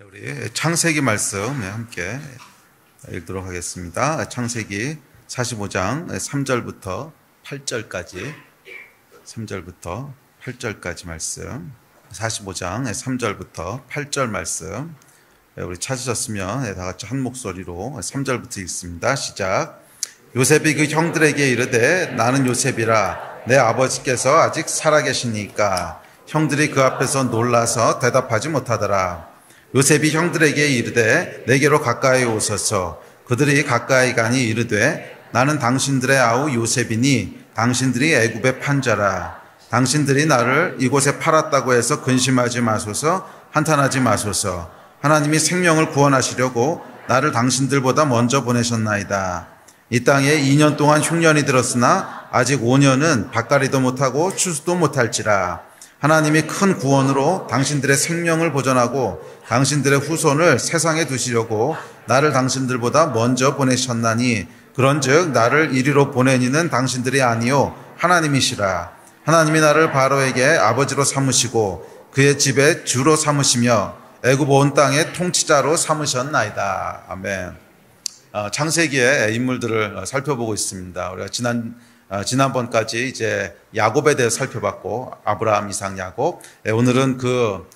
우리 창세기 말씀 함께 읽도록 하겠습니다. 창세기 45장 3절부터 8절까지 3절부터 8절까지 말씀, 45장 3절부터 8절 말씀, 우리 찾으셨으면 다 같이 한 목소리로 3절부터 읽습니다. 시작. 요셉이 그 형들에게 이르되 나는 요셉이라 내 아버지께서 아직 살아계시니까 형들이 그 앞에서 놀라서 대답하지 못하더라. 요셉이 형들에게 이르되 내게로 가까이 오소서. 그들이 가까이 가니 이르되 나는 당신들의 아우 요셉이니 당신들이 애굽에 판 자라. 당신들이 나를 이곳에 팔았다고 해서 근심하지 마소서, 한탄하지 마소서. 하나님이 생명을 구원하시려고 나를 당신들보다 먼저 보내셨나이다. 이 땅에 2년 동안 흉년이 들었으나 아직 5년은 밭갈이도 못하고 추수도 못할지라. 하나님이 큰 구원으로 당신들의 생명을 보존하고 당신들의 후손을 세상에 두시려고 나를 당신들보다 먼저 보내셨나니 그런즉 나를 이리로 보내니는 당신들이 아니요 하나님이시라. 하나님이 나를 바로에게 아버지로 삼으시고 그의 집에 주로 삼으시며 애굽 온 땅의 통치자로 삼으셨나이다. 아멘. 창세기의 인물들을 살펴보고 있습니다. 우리가 지난번까지 이제 야곱에 대해 살펴봤고, 아브라함, 이삭, 야곱. 오늘은 그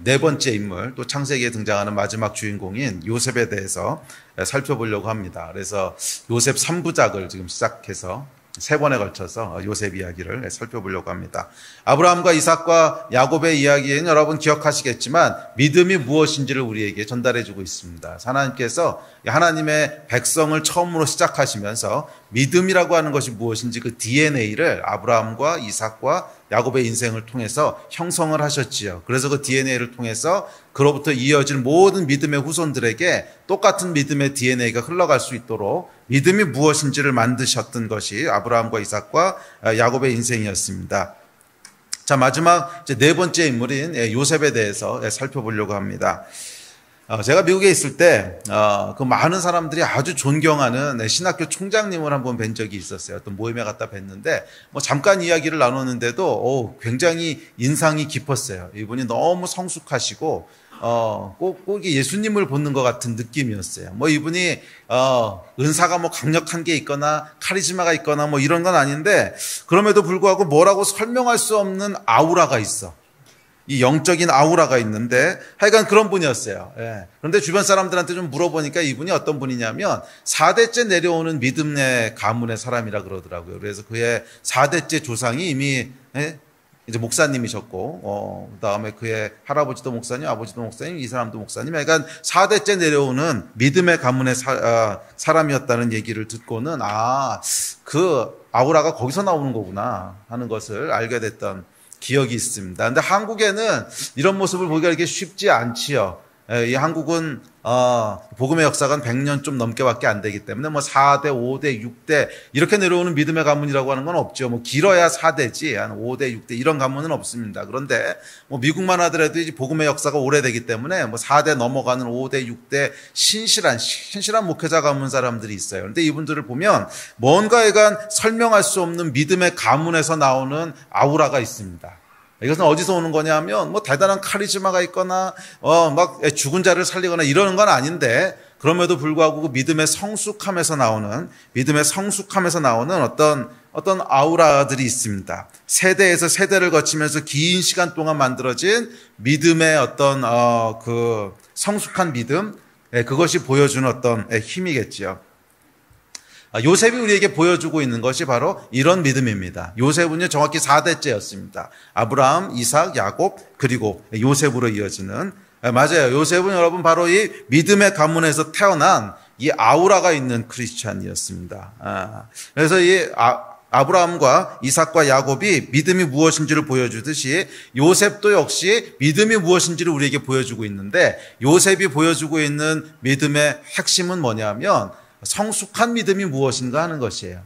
네 번째 인물, 또 창세기에 등장하는 마지막 주인공인 요셉에 대해서 살펴보려고 합니다. 그래서 요셉 3부작을 지금 시작해서 3번에 걸쳐서 요셉 이야기를 살펴보려고 합니다. 아브라함과 이삭과 야곱의 이야기는 여러분 기억하시겠지만 믿음이 무엇인지를 우리에게 전달해주고 있습니다. 하나님께서 하나님의 백성을 처음으로 시작하시면서 믿음이라고 하는 것이 무엇인지 그 DNA를 아브라함과 이삭과 야곱의 인생을 통해서 형성을 하셨지요. 그래서 그 DNA를 통해서 그로부터 이어질 모든 믿음의 후손들에게 똑같은 믿음의 DNA가 흘러갈 수 있도록 믿음이 무엇인지를 만드셨던 것이 아브라함과 이삭과 야곱의 인생이었습니다. 자, 마지막 이제 네 번째 인물인 요셉에 대해서 살펴보려고 합니다. 제가 미국에 있을 때 그 많은 사람들이 아주 존경하는 신학교 총장님을 한번 뵌 적이 있었어요. 어떤 모임에 갔다 뵀는데 뭐 잠깐 이야기를 나눴는데도 굉장히 인상이 깊었어요. 이분이 너무 성숙하시고 꼭 예수님을 보는 것 같은 느낌이었어요. 뭐 이분이 은사가 뭐 강력한 게 있거나 카리스마가 있거나 뭐 이런 건 아닌데 그럼에도 불구하고 뭐라고 설명할 수 없는 아우라가 있어. 이 영적인 아우라가 있는데 하여간 그런 분이었어요. 예. 그런데 주변 사람들한테 좀 물어보니까 이분이 어떤 분이냐면 4대째 내려오는 믿음의 가문의 사람이라 그러더라고요. 그래서 그의 4대째 조상이 이미 이제 목사님이셨고 그다음에 그의 할아버지도 목사님, 아버지도 목사님, 이 사람도 목사님, 그러니까 4대째 내려오는 믿음의 가문의 사람이었다는 얘기를 듣고는 그 아우라가 거기서 나오는 거구나 하는 것을 알게 됐던 기억이 있습니다. 근데 한국에는 이런 모습을 보기가 이렇게 쉽지 않지요. 이 한국은 복음의 역사가 100년 좀 넘게밖에 안 되기 때문에 뭐 4대, 5대, 6대 이렇게 내려오는 믿음의 가문이라고 하는 건 없죠. 뭐 길어야 4대지 한 5대, 6대 이런 가문은 없습니다. 그런데 뭐 미국만 하더라도 이제 복음의 역사가 오래되기 때문에 뭐 4대 넘어가는 5대, 6대 신실한 목회자 가문 사람들이 있어요. 그런데 이분들을 보면 뭔가에간 설명할 수 없는 믿음의 가문에서 나오는 아우라가 있습니다. 이것은 어디서 오는 거냐면 뭐 대단한 카리스마가 있거나 막 죽은 자를 살리거나 이러는 건 아닌데 그럼에도 불구하고 그 믿음의 성숙함에서 나오는 어떤 아우라들이 있습니다. 세대에서 세대를 거치면서 긴 시간 동안 만들어진 믿음의 어떤 그 성숙한 믿음, 그것이 보여주는 어떤 힘이겠지요. 요셉이 우리에게 보여주고 있는 것이 바로 이런 믿음입니다. 요셉은요 정확히 4대째였습니다. 아브라함, 이삭, 야곱 그리고 요셉으로 이어지는, 맞아요. 요셉은 여러분 바로 이 믿음의 가문에서 태어난 이 아우라가 있는 크리스찬이었습니다. 그래서 이 아브라함과 이삭과 야곱이 믿음이 무엇인지를 보여주듯이 요셉도 역시 믿음이 무엇인지를 우리에게 보여주고 있는데 요셉이 보여주고 있는 믿음의 핵심은 뭐냐면 성숙한 믿음이 무엇인가 하는 것이에요.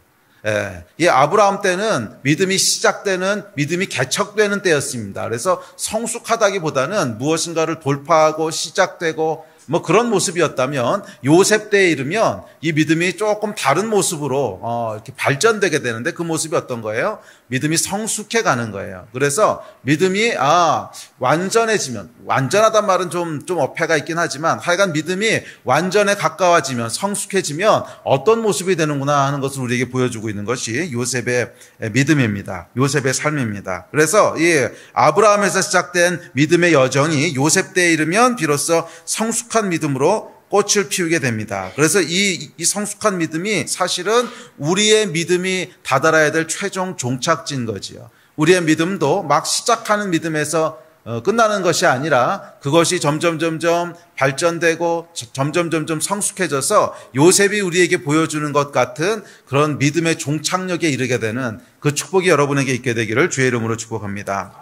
이 아브라함 때는 믿음이 시작되는, 믿음이 개척되는 때였습니다. 그래서 성숙하다기보다는 무엇인가를 돌파하고 시작되고 뭐 그런 모습이었다면 요셉 때에 이르면 이 믿음이 조금 다른 모습으로 이렇게 발전되게 되는데 그 모습이 어떤 거예요? 믿음이 성숙해 가는 거예요. 그래서 믿음이 완전해지면, 완전하단 말은 좀 어폐가 있긴 하지만 하여간 믿음이 완전에 가까워지면, 성숙해지면 어떤 모습이 되는구나 하는 것을 우리에게 보여주고 있는 것이 요셉의 믿음입니다. 요셉의 삶입니다. 그래서 이 아브라함에서 시작된 믿음의 여정이 요셉 때에 이르면 비로소 성숙한 믿음으로 꽃을 피우게 됩니다. 그래서 이 성숙한 믿음이 사실은 우리의 믿음이 다다라야 될 최종 종착지인 거지요. 우리의 믿음도 막 시작하는 믿음에서 끝나는 것이 아니라 그것이 점점 발전되고 점점 성숙해져서 요셉이 우리에게 보여주는 것 같은 그런 믿음의 종착역에 이르게 되는 그 축복이 여러분에게 있게 되기를 주의 이름으로 축복합니다.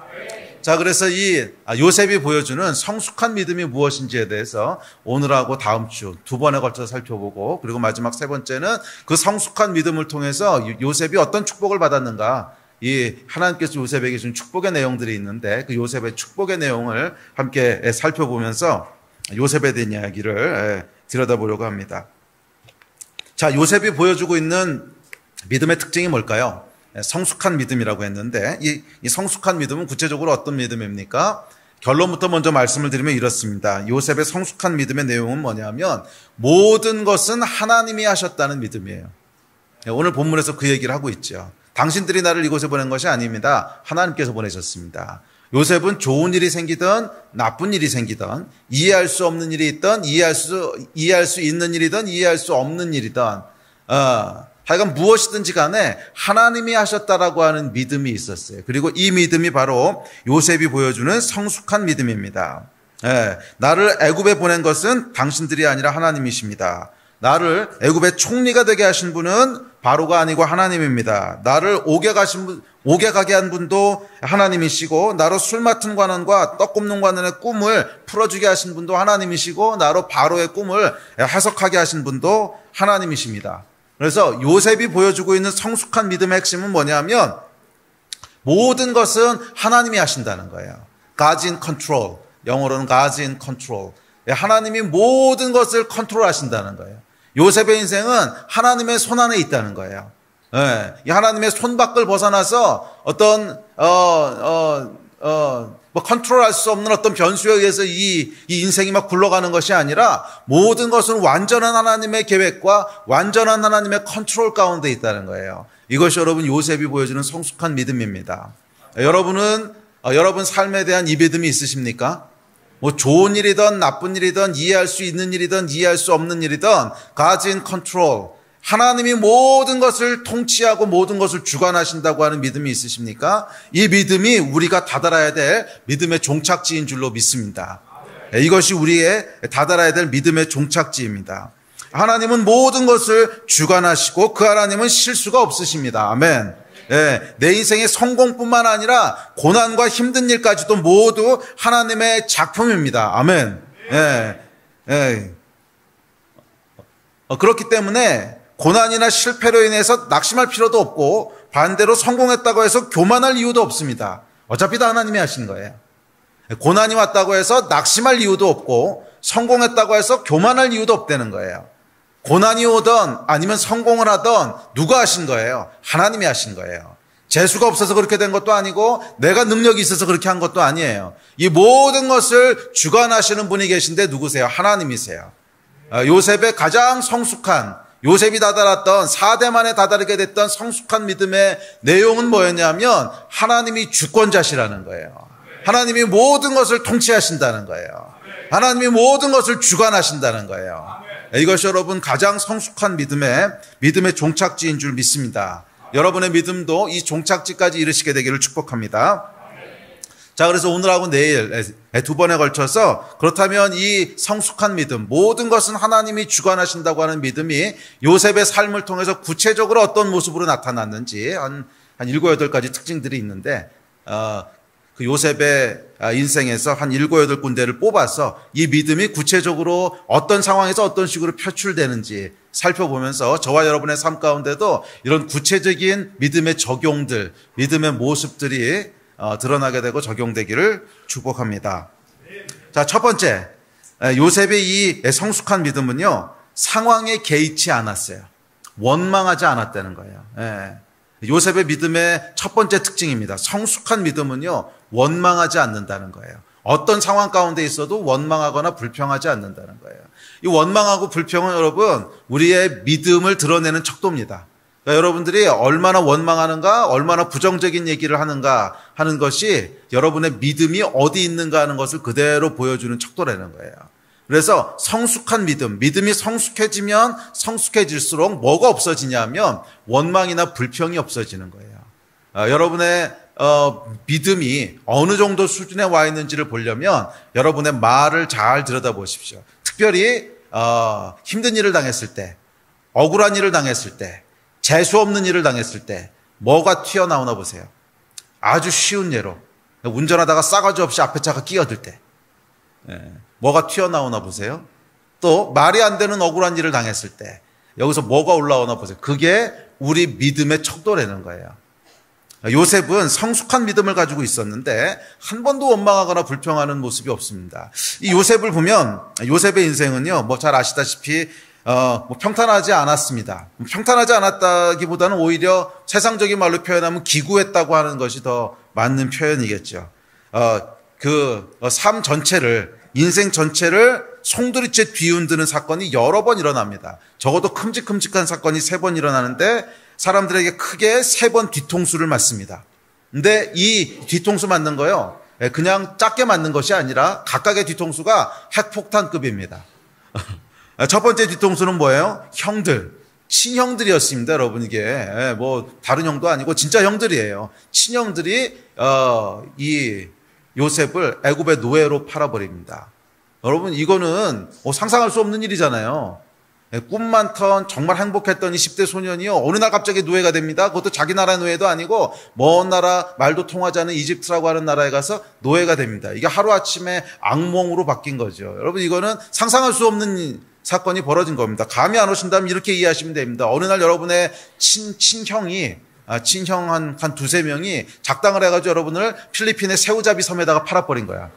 자, 그래서 이 요셉이 보여주는 성숙한 믿음이 무엇인지에 대해서 오늘하고 다음 주 두 번에 걸쳐서 살펴보고, 그리고 마지막 세 번째는 그 성숙한 믿음을 통해서 요셉이 어떤 축복을 받았는가, 이 하나님께서 요셉에게 준 축복의 내용들이 있는데 그 요셉의 축복의 내용을 함께 살펴보면서 요셉에 대한 이야기를 들여다보려고 합니다. 자, 요셉이 보여주고 있는 믿음의 특징이 뭘까요? 성숙한 믿음이라고 했는데 이 성숙한 믿음은 구체적으로 어떤 믿음입니까? 결론부터 먼저 말씀을 드리면 이렇습니다. 요셉의 성숙한 믿음의 내용은 뭐냐면 모든 것은 하나님이 하셨다는 믿음이에요. 오늘 본문에서 그 얘기를 하고 있죠. 당신들이 나를 이곳에 보낸 것이 아닙니다. 하나님께서 보내셨습니다. 요셉은 좋은 일이 생기든 나쁜 일이 생기든 이해할 수 없는 일이 있든 이해할 수 있는 일이든 이해할 수 없는 일이든 하여간 무엇이든지 간에 하나님이 하셨다라고 하는 믿음이 있었어요. 그리고 이 믿음이 바로 요셉이 보여주는 성숙한 믿음입니다. 나를 애굽에 보낸 것은 당신들이 아니라 하나님이십니다. 나를 애굽의 총리가 되게 하신 분은 바로가 아니고 하나님입니다. 나를 옥에 가게 한 분도 하나님이시고, 나로 술 맡은 관원과 떡 굽는 관원의 꿈을 풀어주게 하신 분도 하나님이시고, 나로 바로의 꿈을 해석하게 하신 분도 하나님이십니다. 그래서 요셉이 보여주고 있는 성숙한 믿음의 핵심은 뭐냐면 모든 것은 하나님이 하신다는 거예요. God's in control. 영어로는 God's in control. 하나님이 모든 것을 컨트롤하신다는 거예요. 요셉의 인생은 하나님의 손 안에 있다는 거예요. 이 하나님의 손 밖을 벗어나서 어떤 컨트롤할 수 없는 어떤 변수에 의해서 이 인생이 막 굴러가는 것이 아니라 모든 것은 완전한 하나님의 계획과 완전한 하나님의 컨트롤 가운데 있다는 거예요. 이것이 여러분 요셉이 보여주는 성숙한 믿음입니다. 여러분 삶에 대한 이 믿음이 있으십니까? 뭐 좋은 일이든 나쁜 일이든 이해할 수 있는 일이든 이해할 수 없는 일이든 God's in control. 하나님이 모든 것을 통치하고 모든 것을 주관하신다고 하는 믿음이 있으십니까? 이 믿음이 우리가 다다라야 될 믿음의 종착지인 줄로 믿습니다. 이것이 우리의 다다라야 될 믿음의 종착지입니다. 하나님은 모든 것을 주관하시고 그 하나님은 실수가 없으십니다. 아멘. 내 인생의 성공뿐만 아니라 고난과 힘든 일까지도 모두 하나님의 작품입니다. 아멘. 그렇기 때문에 고난이나 실패로 인해서 낙심할 필요도 없고 반대로 성공했다고 해서 교만할 이유도 없습니다. 어차피 다 하나님이 하신 거예요. 고난이 왔다고 해서 낙심할 이유도 없고 성공했다고 해서 교만할 이유도 없다는 거예요. 고난이 오든 아니면 성공을 하든 누가 하신 거예요? 하나님이 하신 거예요. 재수가 없어서 그렇게 된 것도 아니고 내가 능력이 있어서 그렇게 한 것도 아니에요. 이 모든 것을 주관하시는 분이 계신데 누구세요? 하나님이세요. 요셉의 가장 성숙한, 요셉이 다다랐던 4대 만에 다다르게 됐던 성숙한 믿음의 내용은 뭐였냐면 하나님이 주권자시라는 거예요. 하나님이 모든 것을 통치하신다는 거예요. 하나님이 모든 것을 주관하신다는 거예요. 이것이 여러분 가장 성숙한 믿음의 종착지인 줄 믿습니다. 여러분의 믿음도 이 종착지까지 이르시게 되기를 축복합니다. 자, 그래서 오늘하고 내일 두 번에 걸쳐서 그렇다면 이 성숙한 믿음, 모든 것은 하나님이 주관하신다고 하는 믿음이 요셉의 삶을 통해서 구체적으로 어떤 모습으로 나타났는지 한 7, 8가지 특징들이 있는데 그 요셉의 인생에서 한 7, 8군데를 뽑아서 이 믿음이 구체적으로 어떤 상황에서 어떤 식으로 표출되는지 살펴보면서 저와 여러분의 삶 가운데도 이런 구체적인 믿음의 적용들, 믿음의 모습들이 드러나게 되고 적용되기를 축복합니다. 자, 첫 번째, 요셉의 이 성숙한 믿음은요, 상황에 개의치 않았어요. 원망하지 않았다는 거예요. 요셉의 믿음의 첫 번째 특징입니다. 성숙한 믿음은요, 원망하지 않는다는 거예요. 어떤 상황 가운데 있어도 원망하거나 불평하지 않는다는 거예요. 이 원망하고 불평은 여러분, 우리의 믿음을 드러내는 척도입니다. 그러니까 여러분들이 얼마나 원망하는가, 얼마나 부정적인 얘기를 하는가 하는 것이 여러분의 믿음이 어디 있는가 하는 것을 그대로 보여주는 척도라는 거예요. 그래서 성숙한 믿음이 성숙해지면 성숙해질수록 뭐가 없어지냐면 원망이나 불평이 없어지는 거예요. 여러분의 믿음이 어느 정도 수준에 와 있는지를 보려면 여러분의 말을 잘 들여다보십시오. 특별히 힘든 일을 당했을 때, 억울한 일을 당했을 때, 재수 없는 일을 당했을 때 뭐가 튀어나오나 보세요. 아주 쉬운 예로 운전하다가 싸가지 없이 앞에 차가 끼어들 때 뭐가 튀어나오나 보세요. 또 말이 안 되는 억울한 일을 당했을 때 여기서 뭐가 올라오나 보세요. 그게 우리 믿음의 척도라는 거예요. 요셉은 성숙한 믿음을 가지고 있었는데 한 번도 원망하거나 불평하는 모습이 없습니다. 이 요셉을 보면 요셉의 인생은요, 뭐 잘 아시다시피 평탄하지 않았습니다. 평탄하지 않았다기보다는 오히려 세상적인 말로 표현하면 기구했다고 하는 것이 더 맞는 표현이겠죠. 삶 전체를, 인생 전체를 송두리째 뒤흔드는 사건이 여러 번 일어납니다. 적어도 큼직큼직한 사건이 3번 일어나는데 사람들에게 크게 3번 뒤통수를 맞습니다. 근데 이 뒤통수 맞는 거요, 그냥 작게 맞는 것이 아니라 각각의 뒤통수가 핵폭탄급입니다. 첫 번째 뒤통수는 뭐예요? 형들, 친형들이었습니다, 여러분. 이게 뭐 다른 형도 아니고 진짜 형들이에요. 친형들이 이 요셉을 애굽의 노예로 팔아버립니다. 여러분, 이거는 상상할 수 없는 일이잖아요. 꿈 많던 정말 행복했던 20대 소년이요, 어느 날 갑자기 노예가 됩니다. 그것도 자기 나라 노예도 아니고 먼 나라, 말도 통하지 않는 이집트라고 하는 나라에 가서 노예가 됩니다. 이게 하루아침에 악몽으로 바뀐 거죠. 여러분, 이거는 상상할 수 없는 사건이 벌어진 겁니다. 감이 안 오신다면 이렇게 이해하시면 됩니다. 어느 날 여러분의 친형 한 2-3명이 작당을 해가지고 여러분을 필리핀의 새우잡이 섬에다가 팔아버린 거야.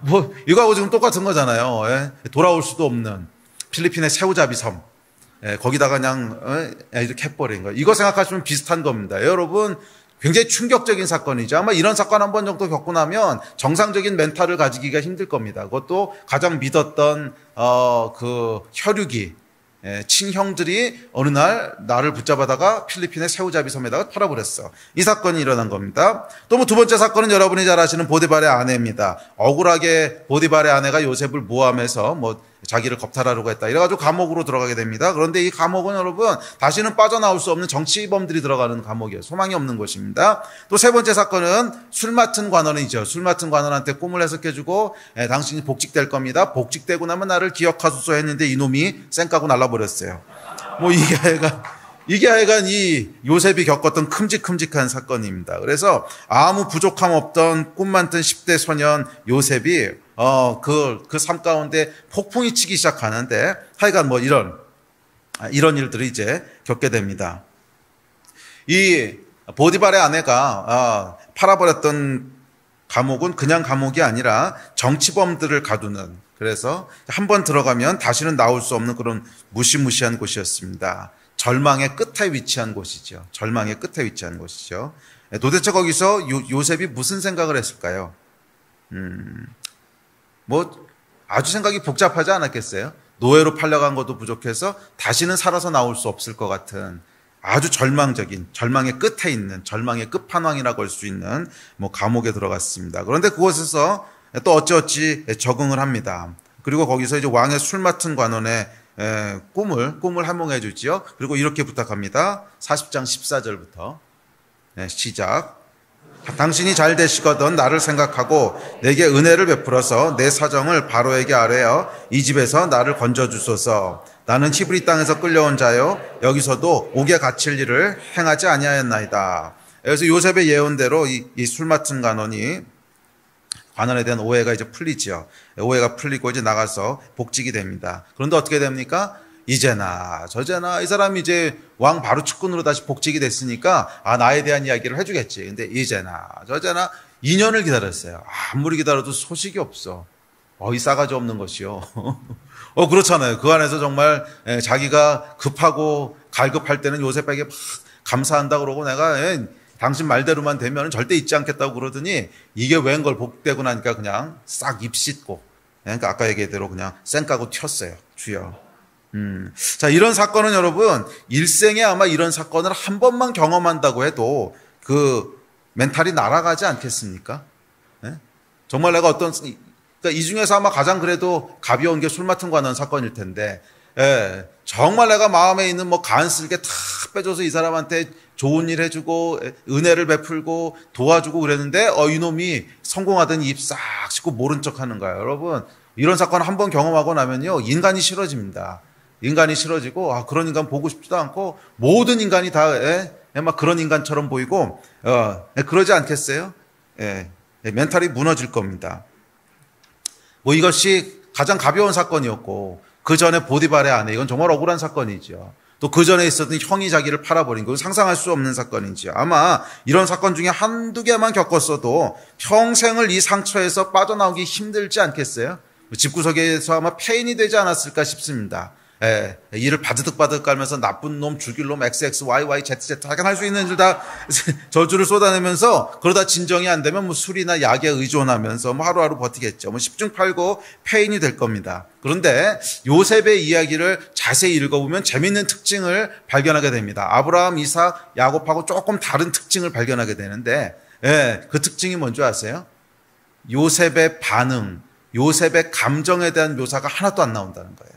뭐 이거하고 지금 똑같은 거잖아요. 돌아올 수도 없는 필리핀의 새우잡이 섬, 거기다가 그냥 이렇게 해버린 거예요. 이거 생각하시면 비슷한 겁니다. 여러분, 굉장히 충격적인 사건이죠. 아마 이런 사건 한 번 정도 겪고 나면 정상적인 멘탈을 가지기가 힘들 겁니다. 그것도 가장 믿었던 그 혈육이, 친형들이 어느 날 나를 붙잡아다가 필리핀의 새우잡이 섬에다가 팔아버렸어. 이 사건이 일어난 겁니다. 또 뭐 2번째 사건은 여러분이 잘 아시는 보디발의 아내입니다. 억울하게 보디발의 아내가 요셉을 모함해서 자기를 겁탈하려고 했다, 이래가지고 감옥으로 들어가게 됩니다. 그런데 이 감옥은 여러분, 다시는 빠져나올 수 없는 정치범들이 들어가는 감옥이에요. 소망이 없는 곳입니다. 또 3번째 사건은 술 맡은 관원이죠. 술 맡은 관원한테 꿈을 해석해주고 당신이 복직될 겁니다. 복직되고 나면 나를 기억하소서 했는데 이놈이 쌩까고 날라버렸어요. 이게 하여간 이 요셉이 겪었던 큼직큼직한 사건입니다. 그래서 아무 부족함 없던 꿈 많던 10대 소년 요셉이 그 삶 가운데 폭풍이 치기 시작하는데 하여간 이런 일들을 이제 겪게 됩니다. 이 보디발의 아내가 팔아버렸던 감옥은 그냥 감옥이 아니라 정치범들을 가두는, 그래서 한번 들어가면 다시는 나올 수 없는 그런 무시무시한 곳이었습니다. 절망의 끝에 위치한 곳이죠. 절망의 끝에 위치한 곳이죠. 도대체 거기서 요셉이 무슨 생각을 했을까요? 아주 생각이 복잡하지 않았겠어요? 노예로 팔려간 것도 부족해서 다시는 살아서 나올 수 없을 것 같은 아주 절망적인, 절망의 끝에 있는, 절망의 끝판왕이라고 할 수 있는 감옥에 들어갔습니다. 그런데 그곳에서 또 어찌어찌 적응을 합니다. 그리고 거기서 이제 왕의 술 맡은 관원의 꿈을 해몽해 주지요. 그리고 이렇게 부탁합니다. 40장 14절부터 시작. 당신이 잘 되시거든 나를 생각하고 내게 은혜를 베풀어서 내 사정을 바로에게 아뢰어 이 집에서 나를 건져주소서. 나는 히브리 땅에서 끌려온 자요 여기서도 옥에 갇힐 일을 행하지 아니하였나이다. 그래서 요셉의 예언대로 이 술 맡은 관원에 대한 오해가 이제 풀리죠. 오해가 풀리고 이제 나가서 복직이 됩니다. 그런데 어떻게 됩니까? 이제나 저제나 이 사람이 이제 왕 바로 측근으로 다시 복직이 됐으니까 나에 대한 이야기를 해주겠지. 근데 이제나 저제나 2년을 기다렸어요. 아무리 기다려도 소식이 없어. 이 싸가지 없는 것이요. 그렇잖아요. 그 안에서 정말 자기가 급하고 갈급할 때는 요셉에게 막 감사한다 그러고 내가 당신 말대로만 되면 절대 잊지 않겠다고 그러더니 이게 웬 걸 복되고 나니까 그냥 싹 입 씻고 그러니까 아까 얘기대로 그냥 쌩 까고 튀었어요. 주여. 자, 이런 사건은 여러분 일생에 아마 이런 사건을 한 번만 경험한다고 해도 그 멘탈이 날아가지 않겠습니까? 네? 정말 내가 그러니까 이 중에서 아마 가장 그래도 가벼운 게 술 맡은 관원 사건일 텐데, 정말 내가 마음에 있는 뭐 간쓸게 다 빼줘서 이 사람한테 좋은 일 해주고 은혜를 베풀고 도와주고 그랬는데 이놈이 성공하더니 입 싹 씻고 모른 척하는 거예요. 여러분 이런 사건 한 번 경험하고 나면요 인간이 싫어집니다. 인간이 싫어지고 그런 인간 보고 싶지도 않고 모든 인간이 다 막 그런 인간처럼 보이고 그러지 않겠어요? 멘탈이 무너질 겁니다. 뭐 이것이 가장 가벼운 사건이었고 그 전에 보디발의 아내 이건 정말 억울한 사건이죠. 또 그 전에 있었던 형이 자기를 팔아버린 거 상상할 수 없는 사건이죠. 아마 이런 사건 중에 한두 개만 겪었어도 평생을 이 상처에서 빠져나오기 힘들지 않겠어요? 집구석에서 아마 폐인이 되지 않았을까 싶습니다. 이를 바드득바드득 깔면서 나쁜 놈, 죽일 놈, XXYY, ZZ 하여간 할 수 있는 줄 다 저주를 쏟아내면서 그러다 진정이 안 되면 뭐 술이나 약에 의존하면서 뭐 하루하루 버티겠죠. 뭐 10중 8구 폐인이 될 겁니다. 그런데 요셉의 이야기를 자세히 읽어보면 재미있는 특징을 발견하게 됩니다. 아브라함, 이삭, 야곱하고 조금 다른 특징을 발견하게 되는데 그 특징이 뭔지 아세요? 요셉의 반응, 요셉의 감정에 대한 묘사가 하나도 안 나온다는 거예요.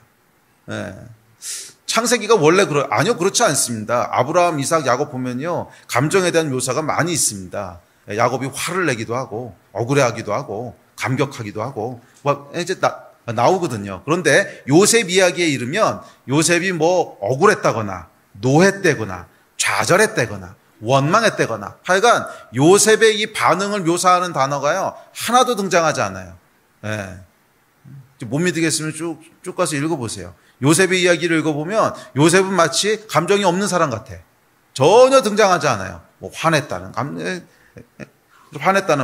창세기가 원래 아니요, 그렇지 않습니다. 아브라함, 이삭, 야곱 보면요 감정에 대한 묘사가 많이 있습니다. 야곱이 화를 내기도 하고 억울해하기도 하고 감격하기도 하고 이제 나오거든요. 그런데 요셉 이야기에 이르면 요셉이 뭐 억울했다거나 노했다거나 좌절했다거나 원망했다거나 하여간 요셉의 이 반응을 묘사하는 단어가요 하나도 등장하지 않아요. 못 믿으겠으면 쭉 가서 읽어보세요. 요셉의 이야기를 읽어보면 요셉은 마치 감정이 없는 사람 같아. 전혀 등장하지 않아요. 뭐 화냈다는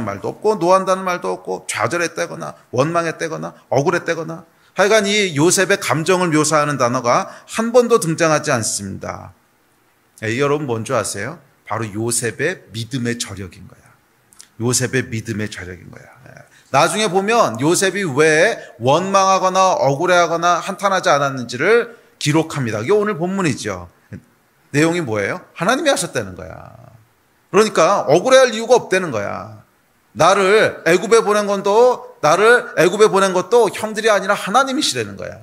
말도 없고 노한다는 말도 없고 좌절했다거나 원망했다거나 억울했다거나 하여간 이 요셉의 감정을 묘사하는 단어가 한 번도 등장하지 않습니다. 여러분 뭔지 아세요? 바로 요셉의 믿음의 저력인 거야. 요셉의 믿음의 저력인 거야. 나중에 보면 요셉이 왜 원망하거나 억울해하거나 한탄하지 않았는지를 기록합니다. 이게 오늘 본문이죠. 내용이 뭐예요? 하나님이 하셨다는 거야. 그러니까 억울해할 이유가 없다는 거야. 나를 애굽에 보낸 것도 형들이 아니라 하나님이시라는 거야.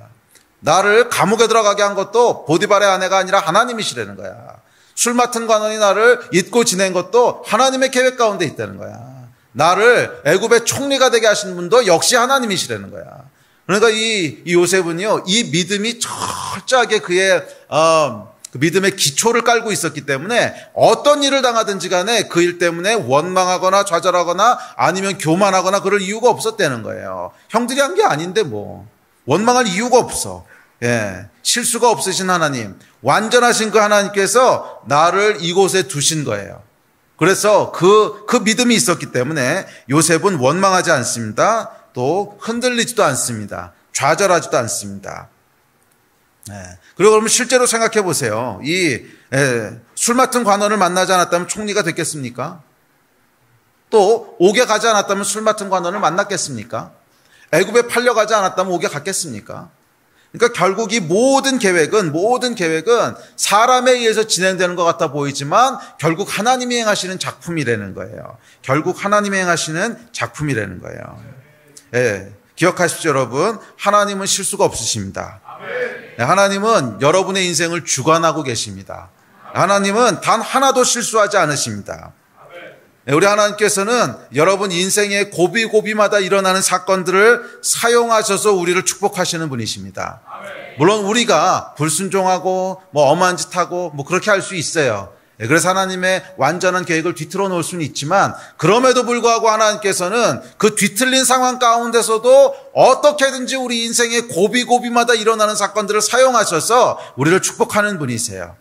나를 감옥에 들어가게 한 것도 보디발의 아내가 아니라 하나님이시라는 거야. 술 맡은 관원이 나를 잊고 지낸 것도 하나님의 계획 가운데 있다는 거야. 나를 애굽의 총리가 되게 하신 분도 역시 하나님이시라는 거야. 그러니까 이 요셉은요, 이 믿음이 철저하게 그의 그 믿음의 기초를 깔고 있었기 때문에 어떤 일을 당하든지 간에 그 일 때문에 원망하거나 좌절하거나 아니면 교만하거나 그럴 이유가 없었다는 거예요. 형들이 한 게 아닌데 뭐 원망할 이유가 없어. 실수가 없으신 하나님, 완전하신 그 하나님께서 나를 이곳에 두신 거예요. 그래서 그 믿음이 있었기 때문에 요셉은 원망하지 않습니다. 또 흔들리지도 않습니다. 좌절하지도 않습니다. 그리고 그러면 실제로 생각해 보세요. 술 맡은 관원을 만나지 않았다면 총리가 됐겠습니까? 또 옥에 가지 않았다면 술 맡은 관원을 만났겠습니까? 애굽에 팔려가지 않았다면 옥에 갔겠습니까? 그러니까 결국 이 모든 계획은 사람에 의해서 진행되는 것 같아 보이지만 결국 하나님이 행하시는 작품이라는 거예요. 결국 하나님이 행하시는 작품이라는 거예요. 기억하십시오, 여러분. 하나님은 실수가 없으십니다. 하나님은 여러분의 인생을 주관하고 계십니다. 하나님은 단 하나도 실수하지 않으십니다. 우리 하나님께서는 여러분 인생의 고비고비마다 일어나는 사건들을 사용하셔서 우리를 축복하시는 분이십니다. 물론 우리가 불순종하고 엄한 짓 하고 그렇게 할 수 있어요. 그래서 하나님의 완전한 계획을 뒤틀어 놓을 수는 있지만 그럼에도 불구하고 하나님께서는 그 뒤틀린 상황 가운데서도 어떻게든지 우리 인생의 고비고비마다 일어나는 사건들을 사용하셔서 우리를 축복하는 분이세요.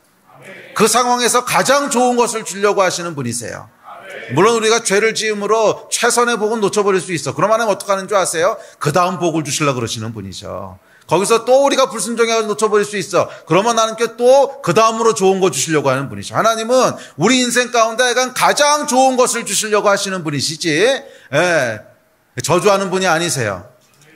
그 상황에서 가장 좋은 것을 주려고 하시는 분이세요. 물론 우리가 죄를 지음으로 최선의 복은 놓쳐버릴 수 있어. 그럼 하나님 어떻게 하는 줄 아세요? 그 다음 복을 주시려고 그러시는 분이죠. 거기서 또 우리가 불순종해서 놓쳐버릴 수 있어. 그러면 하나님께 또 그 다음으로 좋은 거 주시려고 하는 분이죠. 하나님은 우리 인생 가운데 가장 좋은 것을 주시려고 하시는 분이시지, 저주하는 분이 아니세요.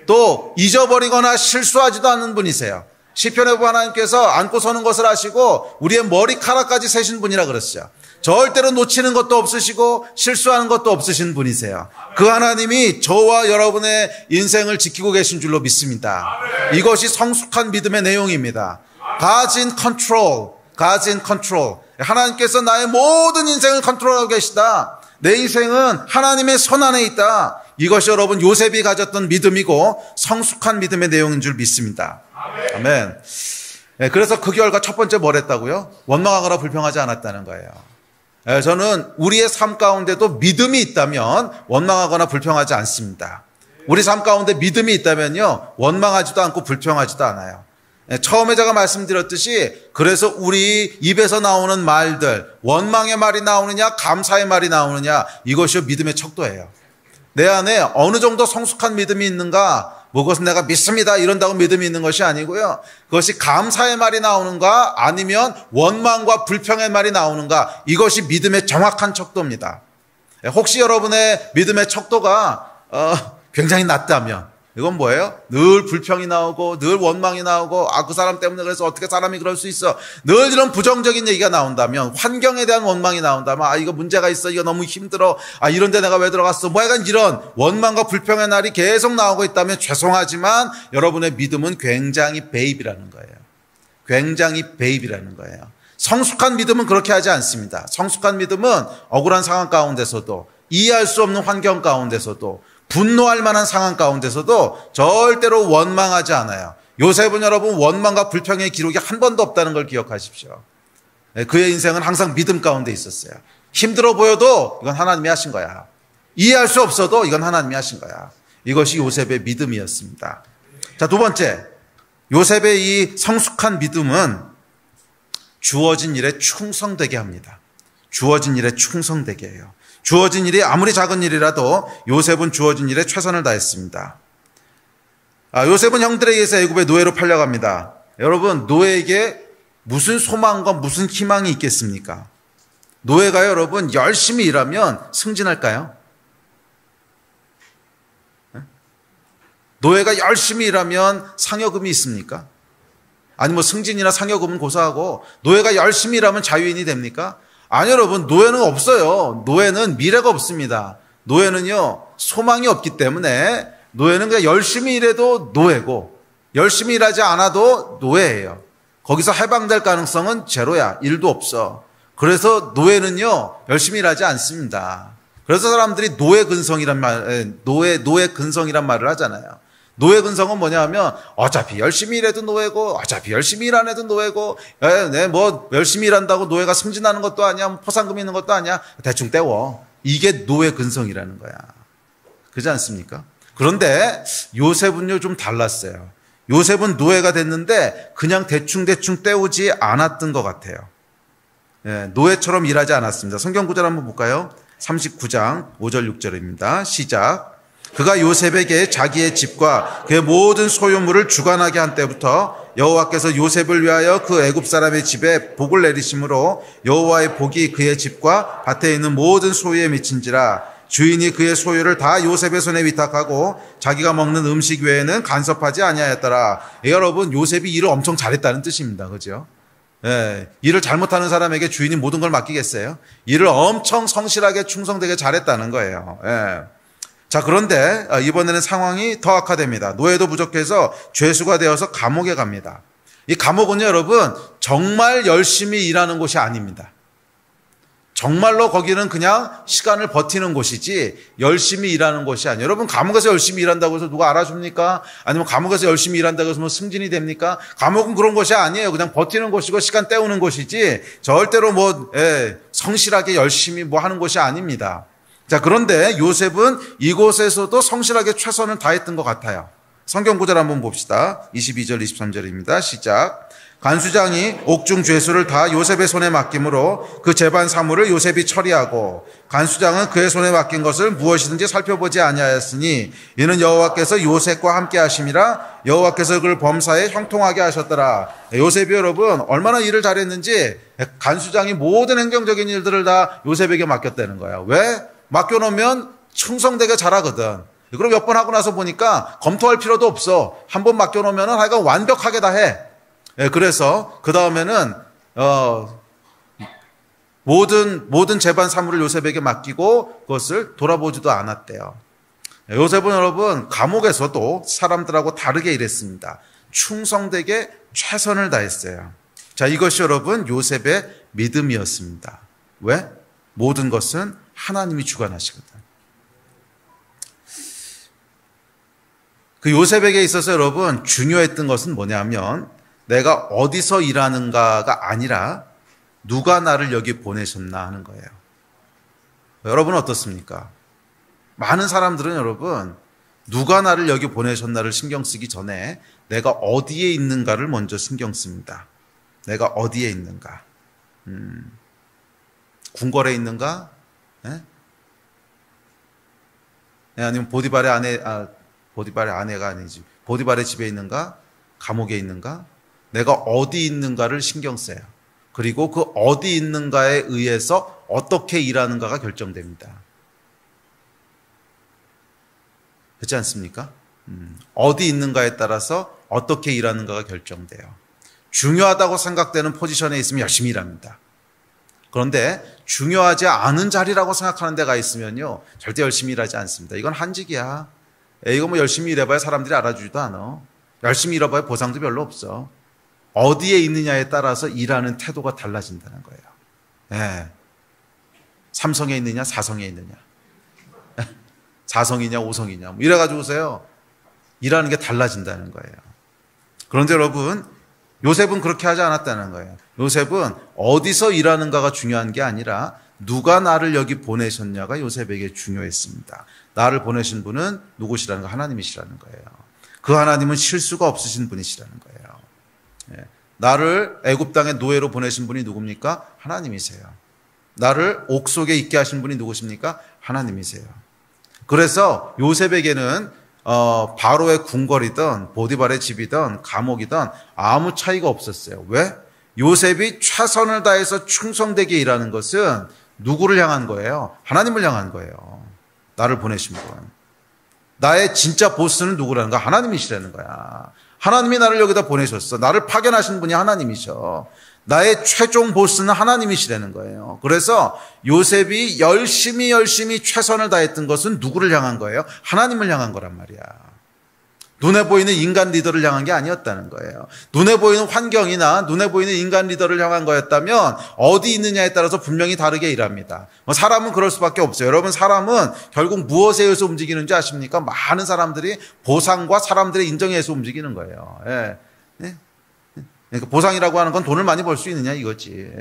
또 잊어버리거나 실수하지도 않는 분이세요. 시편에 보면 하나님께서 안고 서는 것을 아시고 우리의 머리카락까지 세신 분이라 그랬어요. 절대로 놓치는 것도 없으시고 실수하는 것도 없으신 분이세요. 그 하나님이 저와 여러분의 인생을 지키고 계신 줄로 믿습니다. 이것이 성숙한 믿음의 내용입니다. God's in control. God's in control. 하나님께서 나의 모든 인생을 컨트롤하고 계시다. 내 인생은 하나님의 손 안에 있다. 이것이 여러분 요셉이 가졌던 믿음이고 성숙한 믿음의 내용인 줄 믿습니다. 아멘. 그래서 그 결과 첫 번째 뭘 했다고요? 원망하거나 불평하지 않았다는 거예요. 저는 우리의 삶 가운데도 믿음이 있다면 원망하거나 불평하지 않습니다. 우리 삶 가운데 믿음이 있다면요, 원망하지도 않고 불평하지도 않아요. 처음에 제가 말씀드렸듯이 그래서 우리 입에서 나오는 말들, 원망의 말이 나오느냐 감사의 말이 나오느냐, 이것이 믿음의 척도예요. 내 안에 어느 정도 성숙한 믿음이 있는가, 그것은 내가 믿습니다 이런다고 믿음이 있는 것이 아니고요, 그것이 감사의 말이 나오는가 아니면 원망과 불평의 말이 나오는가, 이것이 믿음의 정확한 척도입니다. 혹시 여러분의 믿음의 척도가 굉장히 낮다면 이건 뭐예요? 늘 불평이 나오고 늘 원망이 나오고 그 사람 때문에 그래서 어떻게 사람이 그럴 수 있어, 늘 이런 부정적인 얘기가 나온다면, 환경에 대한 원망이 나온다면 이거 문제가 있어, 이거 너무 힘들어, 이런 데 내가 왜 들어갔어, 뭐 약간 이런 원망과 불평의 날이 계속 나오고 있다면 죄송하지만 여러분의 믿음은 굉장히 베이비라는 거예요. 굉장히 베이비라는 거예요. 성숙한 믿음은 그렇게 하지 않습니다. 성숙한 믿음은 억울한 상황 가운데서도, 이해할 수 없는 환경 가운데서도, 분노할 만한 상황 가운데서도 절대로 원망하지 않아요. 요셉은 여러분 원망과 불평의 기록이 한 번도 없다는 걸 기억하십시오. 그의 인생은 항상 믿음 가운데 있었어요. 힘들어 보여도 이건 하나님이 하신 거야. 이해할 수 없어도 이건 하나님이 하신 거야. 이것이 요셉의 믿음이었습니다. 자, 두 번째, 요셉의 이 성숙한 믿음은 주어진 일에 충성되게 합니다. 주어진 일에 충성되게 해요. 주어진 일이 아무리 작은 일이라도 요셉은 주어진 일에 최선을 다했습니다. 요셉은 형들에 의해서 애굽의 노예로 팔려갑니다. 여러분, 노예에게 무슨 소망과 무슨 희망이 있겠습니까? 노예가 여러분 열심히 일하면 승진할까요? 노예가 열심히 일하면 상여금이 있습니까? 아니 뭐 승진이나 상여금은 고사하고 노예가 열심히 일하면 자유인이 됩니까? 아니 여러분, 노예는 없어요. 노예는 미래가 없습니다. 노예는요 소망이 없기 때문에 노예는 그냥 열심히 일해도 노예고 열심히 일하지 않아도 노예예요. 거기서 해방될 가능성은 제로야. 일도 없어. 그래서 노예는요 열심히 일하지 않습니다. 그래서 사람들이 노예 근성이란 말을 하잖아요. 노예 근성은 뭐냐 하면 어차피 열심히 일해도 노예고 어차피 열심히 일 안 해도 노예고, 뭐 열심히 일한다고 노예가 승진하는 것도 아니야, 포상금 있는 것도 아니야, 대충 때워. 이게 노예 근성이라는 거야. 그렇지 않습니까? 그런데 요셉은요 좀 달랐어요. 요셉은 노예가 됐는데 그냥 대충 때우지 않았던 것 같아요. 노예처럼 일하지 않았습니다. 성경 구절 한번 볼까요? 39장 5절 6절입니다. 시작. 그가 요셉에게 자기의 집과 그의 모든 소유물을 주관하게 한 때부터 여호와께서 요셉을 위하여 그 애굽 사람의 집에 복을 내리심으로 여호와의 복이 그의 집과 밭에 있는 모든 소유에 미친지라. 주인이 그의 소유를 다 요셉의 손에 위탁하고 자기가 먹는 음식 외에는 간섭하지 아니하였더라. 여러분, 요셉이 일을 엄청 잘했다는 뜻입니다. 그죠? 일을 잘못하는 사람에게 주인이 모든 걸 맡기겠어요? 일을 엄청 성실하게 충성되게 잘했다는 거예요. 자, 그런데 이번에는 상황이 더 악화됩니다. 노예도 부족해서 죄수가 되어서 감옥에 갑니다. 이 감옥은요 여러분 정말 열심히 일하는 곳이 아닙니다. 정말로 거기는 그냥 시간을 버티는 곳이지 열심히 일하는 곳이 아니에요. 여러분, 감옥에서 열심히 일한다고 해서 누가 알아줍니까? 아니면 감옥에서 열심히 일한다고 해서 뭐 승진이 됩니까? 감옥은 그런 곳이 아니에요. 그냥 버티는 곳이고 시간 때우는 곳이지 절대로 성실하게 열심히 하는 곳이 아닙니다. 자, 그런데 요셉은 이곳에서도 성실하게 최선을 다했던 것 같아요. 성경 구절 한번 봅시다. 22절 23절입니다. 시작. 간수장이 옥중 죄수를 다 요셉의 손에 맡김으로 그 재반 사물을 요셉이 처리하고 간수장은 그의 손에 맡긴 것을 무엇이든지 살펴보지 아니하였으니 이는 여호와께서 요셉과 함께 하심이라 여호와께서 그를 범사에 형통하게 하셨더라. 요셉이 여러분 얼마나 일을 잘했는지 간수장이 모든 행정적인 일들을 다 요셉에게 맡겼다는 거야. 왜? 맡겨놓으면 충성되게 잘하거든. 그럼 몇 번 하고 나서 보니까 검토할 필요도 없어. 한 번 맡겨놓으면 하여간 완벽하게 다 해. 그래서 그 다음에는 모든 재반 사물을 요셉에게 맡기고 그것을 돌아보지도 않았대요. 요셉은 여러분 감옥에서도 사람들하고 다르게 일했습니다. 충성되게 최선을 다했어요. 자, 이것이 여러분 요셉의 믿음이었습니다. 왜? 모든 것은 하나님이 주관하시거든. 그 요셉에게 있어서 여러분 중요했던 것은 뭐냐면 내가 어디서 일하는가가 아니라 누가 나를 여기 보내셨나 하는 거예요. 여러분은 어떻습니까? 많은 사람들은 여러분 누가 나를 여기 보내셨나를 신경 쓰기 전에 내가 어디에 있는가를 먼저 신경 씁니다. 내가 어디에 있는가? 궁궐에 있는가? 아니면 보디발의 아내가 아니지. 보디발의 집에 있는가? 감옥에 있는가? 내가 어디 있는가를 신경 써요. 그리고 그 어디 있는가에 의해서 어떻게 일하는가가 결정됩니다. 그렇지 않습니까? 어디 있는가에 따라서 어떻게 일하는가가 결정돼요. 중요하다고 생각되는 포지션에 있으면 열심히 일합니다. 그런데 중요하지 않은 자리라고 생각하는 데가 있으면요 절대 열심히 일하지 않습니다. 이건 한직이야. 이거 뭐 열심히 일해봐야 사람들이 알아주지도 않아. 열심히 일해봐야 보상도 별로 없어. 어디에 있느냐에 따라서 일하는 태도가 달라진다는 거예요. 네. 삼성에 있느냐 사성에 있느냐, 사성이냐 오성이냐 뭐 이래가지고서요 일하는 게 달라진다는 거예요. 그런데 여러분 요셉은 그렇게 하지 않았다는 거예요. 요셉은 어디서 일하는가가 중요한 게 아니라 누가 나를 여기 보내셨냐가 요셉에게 중요했습니다. 나를 보내신 분은 누구시라는 거? 하나님이시라는 거예요. 그 하나님은 실수가 없으신 분이시라는 거예요. 나를 애굽 땅의 노예로 보내신 분이 누굽니까? 하나님이세요. 나를 옥 속에 있게 하신 분이 누구십니까? 하나님이세요. 그래서 요셉에게는 바로의 궁궐이든 보디발의 집이든 감옥이든 아무 차이가 없었어요. 왜? 요셉이 최선을 다해서 충성되게 일하는 것은 누구를 향한 거예요? 하나님을 향한 거예요. 나를 보내신 분. 나의 진짜 보스는 누구라는 거야? 하나님이시라는 거야. 하나님이 나를 여기다 보내셨어. 나를 파견하신 분이 하나님이셔. 나의 최종 보스는 하나님이시라는 거예요. 그래서 요셉이 열심히 최선을 다했던 것은 누구를 향한 거예요? 하나님을 향한 거란 말이야. 눈에 보이는 인간 리더를 향한 게 아니었다는 거예요. 눈에 보이는 환경이나 눈에 보이는 인간 리더를 향한 거였다면 어디 있느냐에 따라서 분명히 다르게 일합니다. 사람은 그럴 수밖에 없어요. 여러분 사람은 결국 무엇에 의해서 움직이는지 아십니까? 많은 사람들이 보상과 사람들의 인정에 의해서 움직이는 거예요. 그러니까 보상이라고 하는 건 돈을 많이 벌 수 있느냐 이거지.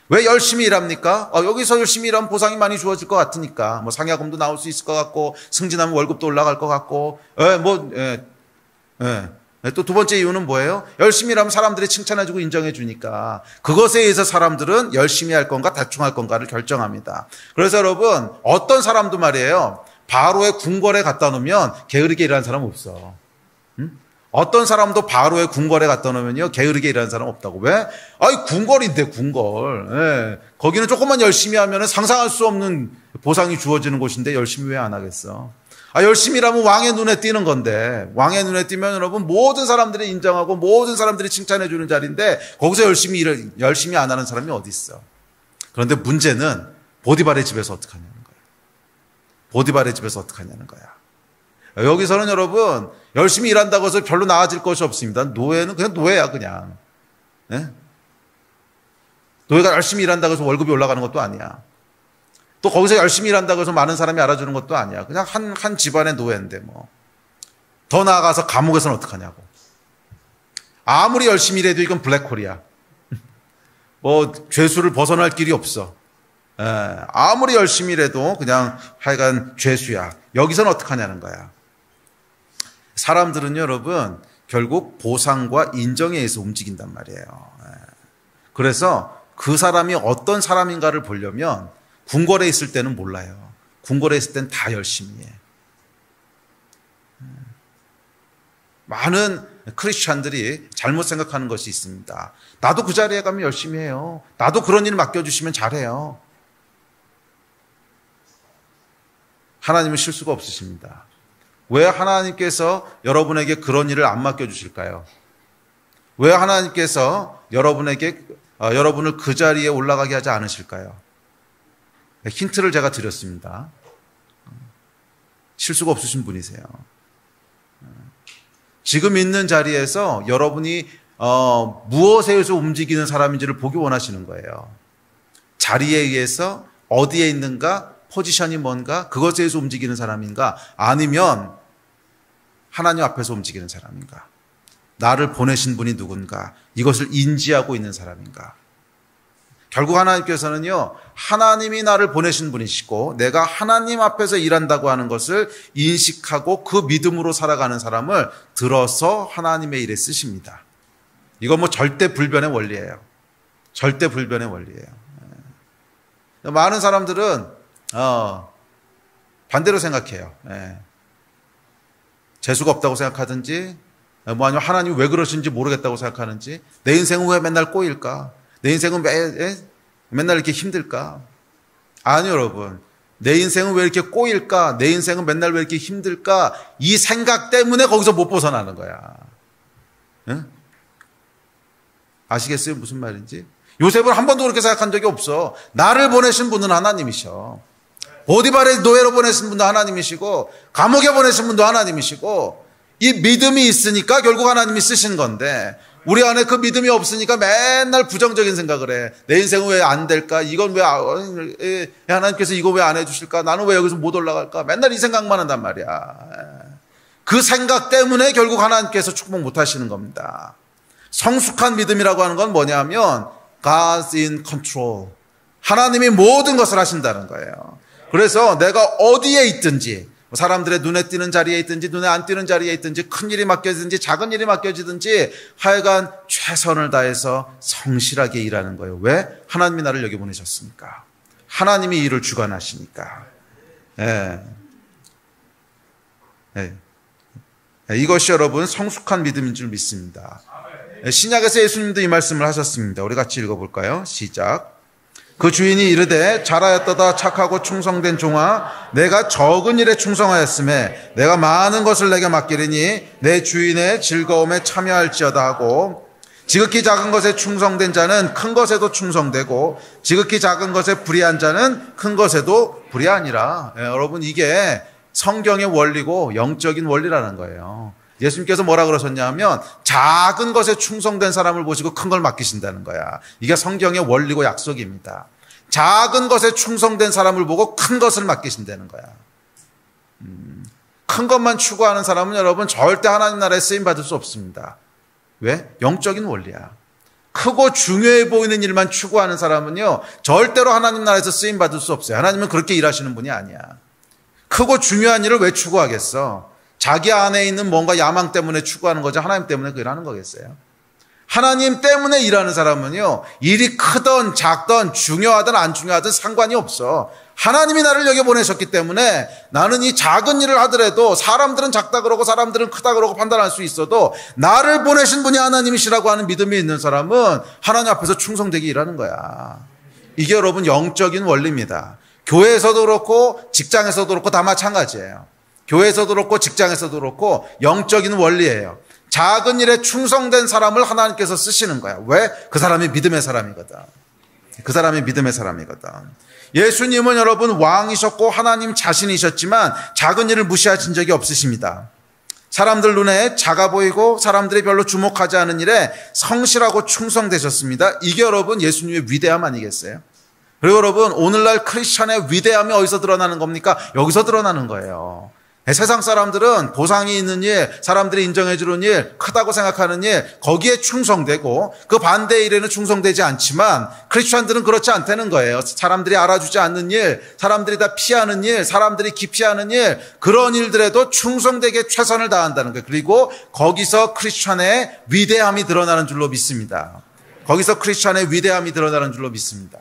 왜 열심히 일합니까? 여기서 열심히 일하면 보상이 많이 주어질 것 같으니까. 상여금도 나올 수 있을 것 같고 승진하면 월급도 올라갈 것 같고 또 두 번째 이유는 뭐예요? 열심히 일하면 사람들이 칭찬해주고 인정해주니까 그것에 의해서 사람들은 열심히 할 건가 대충 할 건가를 결정합니다. 그래서 여러분 어떤 사람도 말이에요 바로의 궁궐에 갖다 놓으면 게으르게 일하는 사람 없어. 어떤 사람도 바로의 궁궐에 갖다 놓으면요 게으르게 일하는 사람 없다고. 왜? 궁궐인데 궁궐. 거기는 조금만 열심히 하면 상상할 수 없는 보상이 주어지는 곳인데 열심히 왜 안 하겠어? 열심히 일하면 왕의 눈에 띄는 건데 왕의 눈에 띄면 여러분 모든 사람들이 인정하고 모든 사람들이 칭찬해 주는 자리인데 거기서 열심히 안 하는 사람이 어디 있어? 그런데 문제는 보디발의 집에서 어떻게 하냐는 거야. 보디발의 집에서 어떻게 하냐는 거야. 여기서는 여러분 열심히 일한다고 해서 별로 나아질 것이 없습니다. 노예는 그냥 노예야 그냥. 노예가 열심히 일한다고 해서 월급이 올라가는 것도 아니야. 또 거기서 열심히 일한다고 해서 많은 사람이 알아주는 것도 아니야. 그냥 한 집안의 노예인데 뭐. 더 나아가서 감옥에서는 어떡하냐고. 아무리 열심히 일해도 이건 블랙홀이야. 죄수를 벗어날 길이 없어. 아무리 열심히 일해도 그냥 하여간 죄수야. 여기서는 어떡하냐는 거야. 사람들은요, 여러분, 결국 보상과 인정에 의해서 움직인단 말이에요. 그래서 그 사람이 어떤 사람인가를 보려면 궁궐에 있을 때는 몰라요. 궁궐에 있을 때는 다 열심히 해. 많은 크리스찬들이 잘못 생각하는 것이 있습니다. 나도 그 자리에 가면 열심히 해요. 나도 그런 일 맡겨주시면 잘해요. 하나님은 실수가 없으십니다. 왜 하나님께서 여러분에게 그런 일을 안 맡겨주실까요? 왜 하나님께서 여러분을 그 자리에 올라가게 하지 않으실까요? 힌트를 제가 드렸습니다. 실수가 없으신 분이세요. 지금 있는 자리에서 여러분이 무엇에 의해서 움직이는 사람인지를 보기 원하시는 거예요. 자리에 의해서 어디에 있는가, 포지션이 뭔가, 그것에 의해서 움직이는 사람인가, 아니면 하나님 앞에서 움직이는 사람인가, 나를 보내신 분이 누군가, 이것을 인지하고 있는 사람인가. 결국 하나님께서는요, 하나님이 나를 보내신 분이시고 내가 하나님 앞에서 일한다고 하는 것을 인식하고 그 믿음으로 살아가는 사람을 들어서 하나님의 일에 쓰십니다. 이건 뭐 절대 불변의 원리예요. 절대 불변의 원리예요. 많은 사람들은 반대로 생각해요. 재수가 없다고 생각하든지, 뭐 아니면 하나님이 왜 그러신지 모르겠다고 생각하는지, 내 인생은 왜 맨날 꼬일까? 내 인생은 맨날 이렇게 힘들까? 아니요, 여러분. 내 인생은 왜 이렇게 꼬일까? 내 인생은 맨날 왜 이렇게 힘들까? 이 생각 때문에 거기서 못 벗어나는 거야. 응? 아시겠어요? 무슨 말인지? 요셉은 한 번도 그렇게 생각한 적이 없어. 나를 보내신 분은 하나님이셔. 보디발의 노예로 보내신 분도 하나님이시고, 감옥에 보내신 분도 하나님이시고, 이 믿음이 있으니까 결국 하나님이 쓰신 건데, 우리 안에 그 믿음이 없으니까 맨날 부정적인 생각을 해. 내 인생은 왜 안 될까? 이건 왜 하나님께서 이거 왜 안 해주실까? 나는 왜 여기서 못 올라갈까? 맨날 이 생각만 한단 말이야. 그 생각 때문에 결국 하나님께서 축복 못 하시는 겁니다. 성숙한 믿음이라고 하는 건 뭐냐면 God's in control. 하나님이 모든 것을 하신다는 거예요. 그래서 내가 어디에 있든지, 사람들의 눈에 띄는 자리에 있든지 눈에 안 띄는 자리에 있든지, 큰 일이 맡겨지든지 작은 일이 맡겨지든지 하여간 최선을 다해서 성실하게 일하는 거예요. 왜? 하나님이 나를 여기 보내셨으니까. 하나님이 일을 주관하시니까. 이것이 여러분 성숙한 믿음인 줄 믿습니다. 신약에서 예수님도 이 말씀을 하셨습니다. 우리 같이 읽어볼까요? 시작. 그 주인이 이르되 잘하였도다 착하고 충성된 종아, 내가 적은 일에 충성하였음에 내가 많은 것을 내게 맡기리니 내 주인의 즐거움에 참여할지어다 하고, 지극히 작은 것에 충성된 자는 큰 것에도 충성되고 지극히 작은 것에 불의한 자는 큰 것에도 불의하니라. 여러분, 이게 성경의 원리고 영적인 원리라는 거예요. 예수님께서 뭐라 그러셨냐면 작은 것에 충성된 사람을 보시고 큰 걸 맡기신다는 거야. 이게 성경의 원리고 약속입니다. 작은 것에 충성된 사람을 보고 큰 것을 맡기신다는 거야. 큰 것만 추구하는 사람은 여러분 절대 하나님 나라에 쓰임받을 수 없습니다. 왜? 영적인 원리야. 크고 중요해 보이는 일만 추구하는 사람은요 절대로 하나님 나라에서 쓰임받을 수 없어요. 하나님은 그렇게 일하시는 분이 아니야. 크고 중요한 일을 왜 추구하겠어? 자기 안에 있는 뭔가 야망 때문에 추구하는 거죠. 하나님 때문에 그 일하는 거겠어요? 하나님 때문에 일하는 사람은요, 일이 크든 작든 중요하든 안 중요하든 상관이 없어. 하나님이 나를 여기 보내셨기 때문에 나는 이 작은 일을 하더라도, 사람들은 작다 그러고 사람들은 크다 그러고 판단할 수 있어도 나를 보내신 분이 하나님이시라고 하는 믿음이 있는 사람은 하나님 앞에서 충성되게 일하는 거야. 이게 여러분 영적인 원리입니다. 교회에서도 그렇고 직장에서도 그렇고 다 마찬가지예요. 교회에서도 그렇고 직장에서도 그렇고 영적인 원리예요. 작은 일에 충성된 사람을 하나님께서 쓰시는 거야. 왜? 그 사람이 믿음의 사람이거든. 그 사람이 믿음의 사람이거든. 예수님은 여러분 왕이셨고 하나님 자신이셨지만 작은 일을 무시하신 적이 없으십니다. 사람들 눈에 작아 보이고 사람들이 별로 주목하지 않은 일에 성실하고 충성되셨습니다. 이게 여러분 예수님의 위대함 아니겠어요? 그리고 여러분 오늘날 크리스천의 위대함이 어디서 드러나는 겁니까? 여기서 드러나는 거예요. 세상 사람들은 보상이 있는 일, 사람들이 인정해주는 일, 크다고 생각하는 일, 거기에 충성되고 그 반대의 일에는 충성되지 않지만 크리스천들은 그렇지 않다는 거예요. 사람들이 알아주지 않는 일, 사람들이 다 피하는 일, 사람들이 기피하는 일, 그런 일들에도 충성되게 최선을 다한다는 거예요. 그리고 거기서 크리스천의 위대함이 드러나는 줄로 믿습니다. 거기서 크리스천의 위대함이 드러나는 줄로 믿습니다.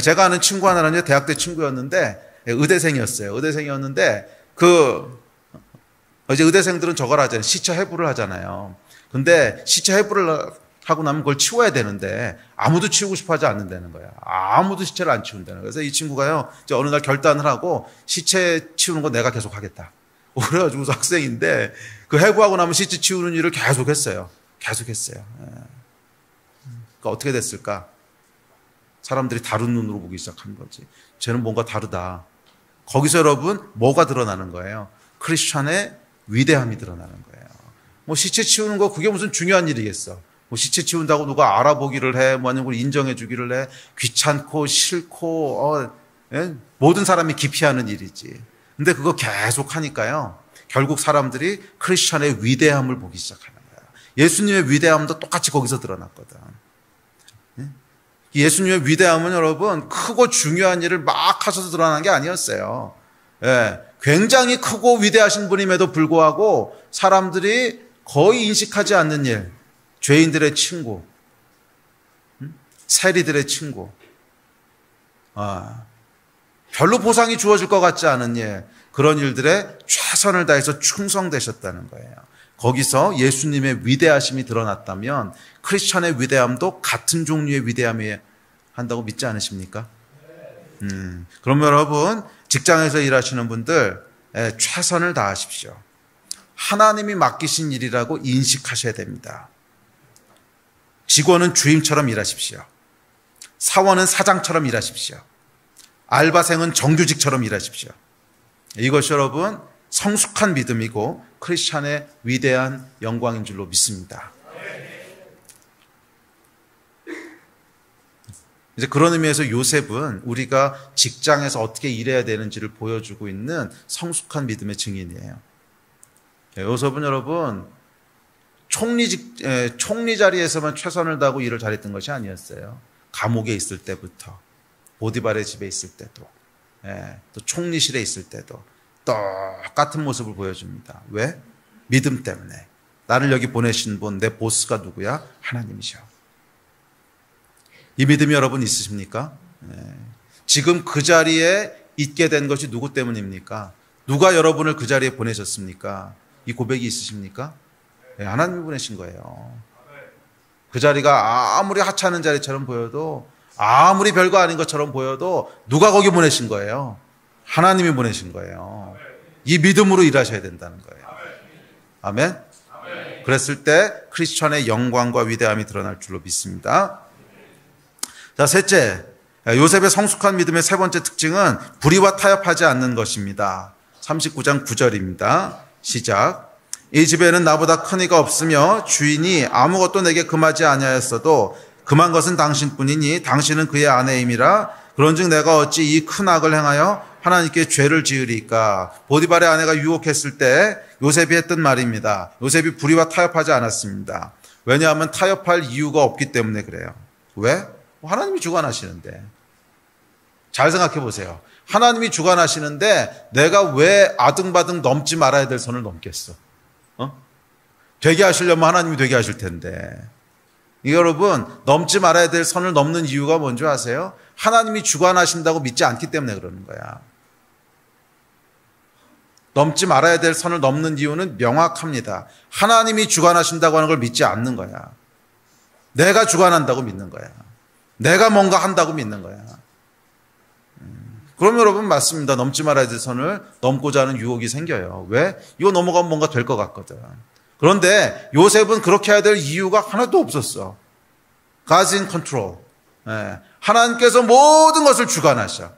제가 아는 친구 하나는 대학 때 친구였는데 의대생이었어요. 의대생이었는데 이제 의대생들은 저걸 하잖아요. 시체 해부를 하잖아요. 근데 시체 해부를 하고 나면 그걸 치워야 되는데 아무도 치우고 싶어 하지 않는다는 거야. 아무도 시체를 안 치운다는 거예요. 그래서 이 친구가요, 이제 어느 날 결단을 하고 시체 치우는 거 내가 계속 하겠다. 그래가지고 학생인데 그 해부하고 나면 시체 치우는 일을 계속 했어요. 계속했어요. 그러니까 어떻게 됐을까? 사람들이 다른 눈으로 보기 시작한 거지. 쟤는 뭔가 다르다. 거기서 여러분 뭐가 드러나는 거예요? 크리스천의 위대함이 드러나는 거예요. 뭐 시체 치우는 거 그게 무슨 중요한 일이겠어. 뭐 시체 치운다고 누가 알아보기를 해, 뭐 아니면 인정해 주기를 해. 귀찮고 싫고 모든 사람이 기피하는 일이지. 근데 그거 계속 하니까요, 결국 사람들이 크리스천의 위대함을 보기 시작하는 거야. 예수님의 위대함도 똑같이 거기서 드러났거든. 예수님의 위대함은 여러분 크고 중요한 일을 막 하셔서 드러난 게 아니었어요. 굉장히 크고 위대하신 분임에도 불구하고 사람들이 거의 인식하지 않는 일, 죄인들의 친구, 세리들의 친구, 별로 보상이 주어질 것 같지 않은 일, 그런 일들에 최선을 다해서 충성되셨다는 거예요. 거기서 예수님의 위대하심이 드러났다면 크리스천의 위대함도 같은 종류의 위대함이 한다고 믿지 않으십니까? 그러면 여러분, 직장에서 일하시는 분들 최선을 다하십시오. 하나님이 맡기신 일이라고 인식하셔야 됩니다. 직원은 주임처럼 일하십시오. 사원은 사장처럼 일하십시오. 알바생은 정규직처럼 일하십시오. 이것이 여러분 성숙한 믿음이고 크리스천의 위대한 영광인 줄로 믿습니다. 이제 그런 의미에서 요셉은 우리가 직장에서 어떻게 일해야 되는지를 보여주고 있는 성숙한 믿음의 증인이에요. 요셉은 여러분 총리 자리에서만 최선을 다하고 일을 잘했던 것이 아니었어요. 감옥에 있을 때부터, 보디발의 집에 있을 때도, 또 총리실에 있을 때도 똑같은 모습을 보여줍니다. 왜? 믿음 때문에. 나를 여기 보내신 분, 내 보스가 누구야? 하나님이셔. 이 믿음이 여러분 있으십니까? 지금 그 자리에 있게 된 것이 누구 때문입니까? 누가 여러분을 그 자리에 보내셨습니까? 이 고백이 있으십니까? 하나님이 보내신 거예요. 그 자리가 아무리 하찮은 자리처럼 보여도, 아무리 별거 아닌 것처럼 보여도 누가 거기 보내신 거예요? 하나님이 보내신 거예요. 이 믿음으로 일하셔야 된다는 거예요. 아멘? 그랬을 때 크리스천의 영광과 위대함이 드러날 줄로 믿습니다. 자, 셋째, 요셉의 성숙한 믿음의 세 번째 특징은 불의와 타협하지 않는 것입니다. 39장 9절입니다. 시작. 이 집에는 나보다 큰 이가 없으며 주인이 아무것도 내게 금하지 아니하였어도 금한 것은 당신뿐이니 당신은 그의 아내임이라. 그런즉 내가 어찌 이 큰 악을 행하여 하나님께 죄를 지으리까. 보디발의 아내가 유혹했을 때 요셉이 했던 말입니다. 요셉이 불의와 타협하지 않았습니다. 왜냐하면 타협할 이유가 없기 때문에 그래요. 왜? 하나님이 주관하시는데. 잘 생각해 보세요. 하나님이 주관하시는데 내가 왜 아등바등 넘지 말아야 될 선을 넘겠어? 되게 하시려면 하나님이 되게 하실 텐데. 여러분, 넘지 말아야 될 선을 넘는 이유가 뭔지 아세요? 하나님이 주관하신다고 믿지 않기 때문에 그러는 거야. 넘지 말아야 될 선을 넘는 이유는 명확합니다. 하나님이 주관하신다고 하는 걸 믿지 않는 거야. 내가 주관한다고 믿는 거야. 내가 뭔가 한다고 믿는 거야. 그럼 여러분 맞습니다. 넘지 말아야 될 선을 넘고자 하는 유혹이 생겨요. 왜? 이거 넘어가면 뭔가 될 것 같거든. 그런데 요셉은 그렇게 해야 될 이유가 하나도 없었어. God's in control. 하나님께서 모든 것을 주관하셔.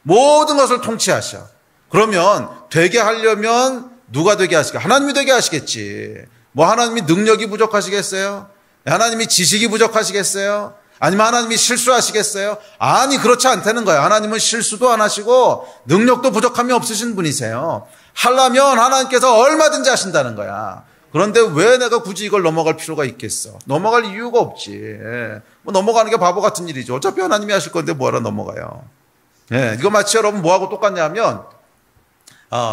모든 것을 통치하셔. 그러면 되게 하려면 누가 되게 하시겠어요? 하나님이 되게 하시겠지. 뭐 하나님이 능력이 부족하시겠어요? 하나님이 지식이 부족하시겠어요? 아니면 하나님이 실수하시겠어요? 아니, 그렇지 않다는 거예요. 하나님은 실수도 안 하시고 능력도 부족함이 없으신 분이세요. 하려면 하나님께서 얼마든지 하신다는 거야. 그런데 왜 내가 굳이 이걸 넘어갈 필요가 있겠어? 넘어갈 이유가 없지. 뭐 넘어가는 게 바보 같은 일이죠. 어차피 하나님이 하실 건데 뭐하러 넘어가요? 이거 마치 여러분 뭐하고 똑같냐면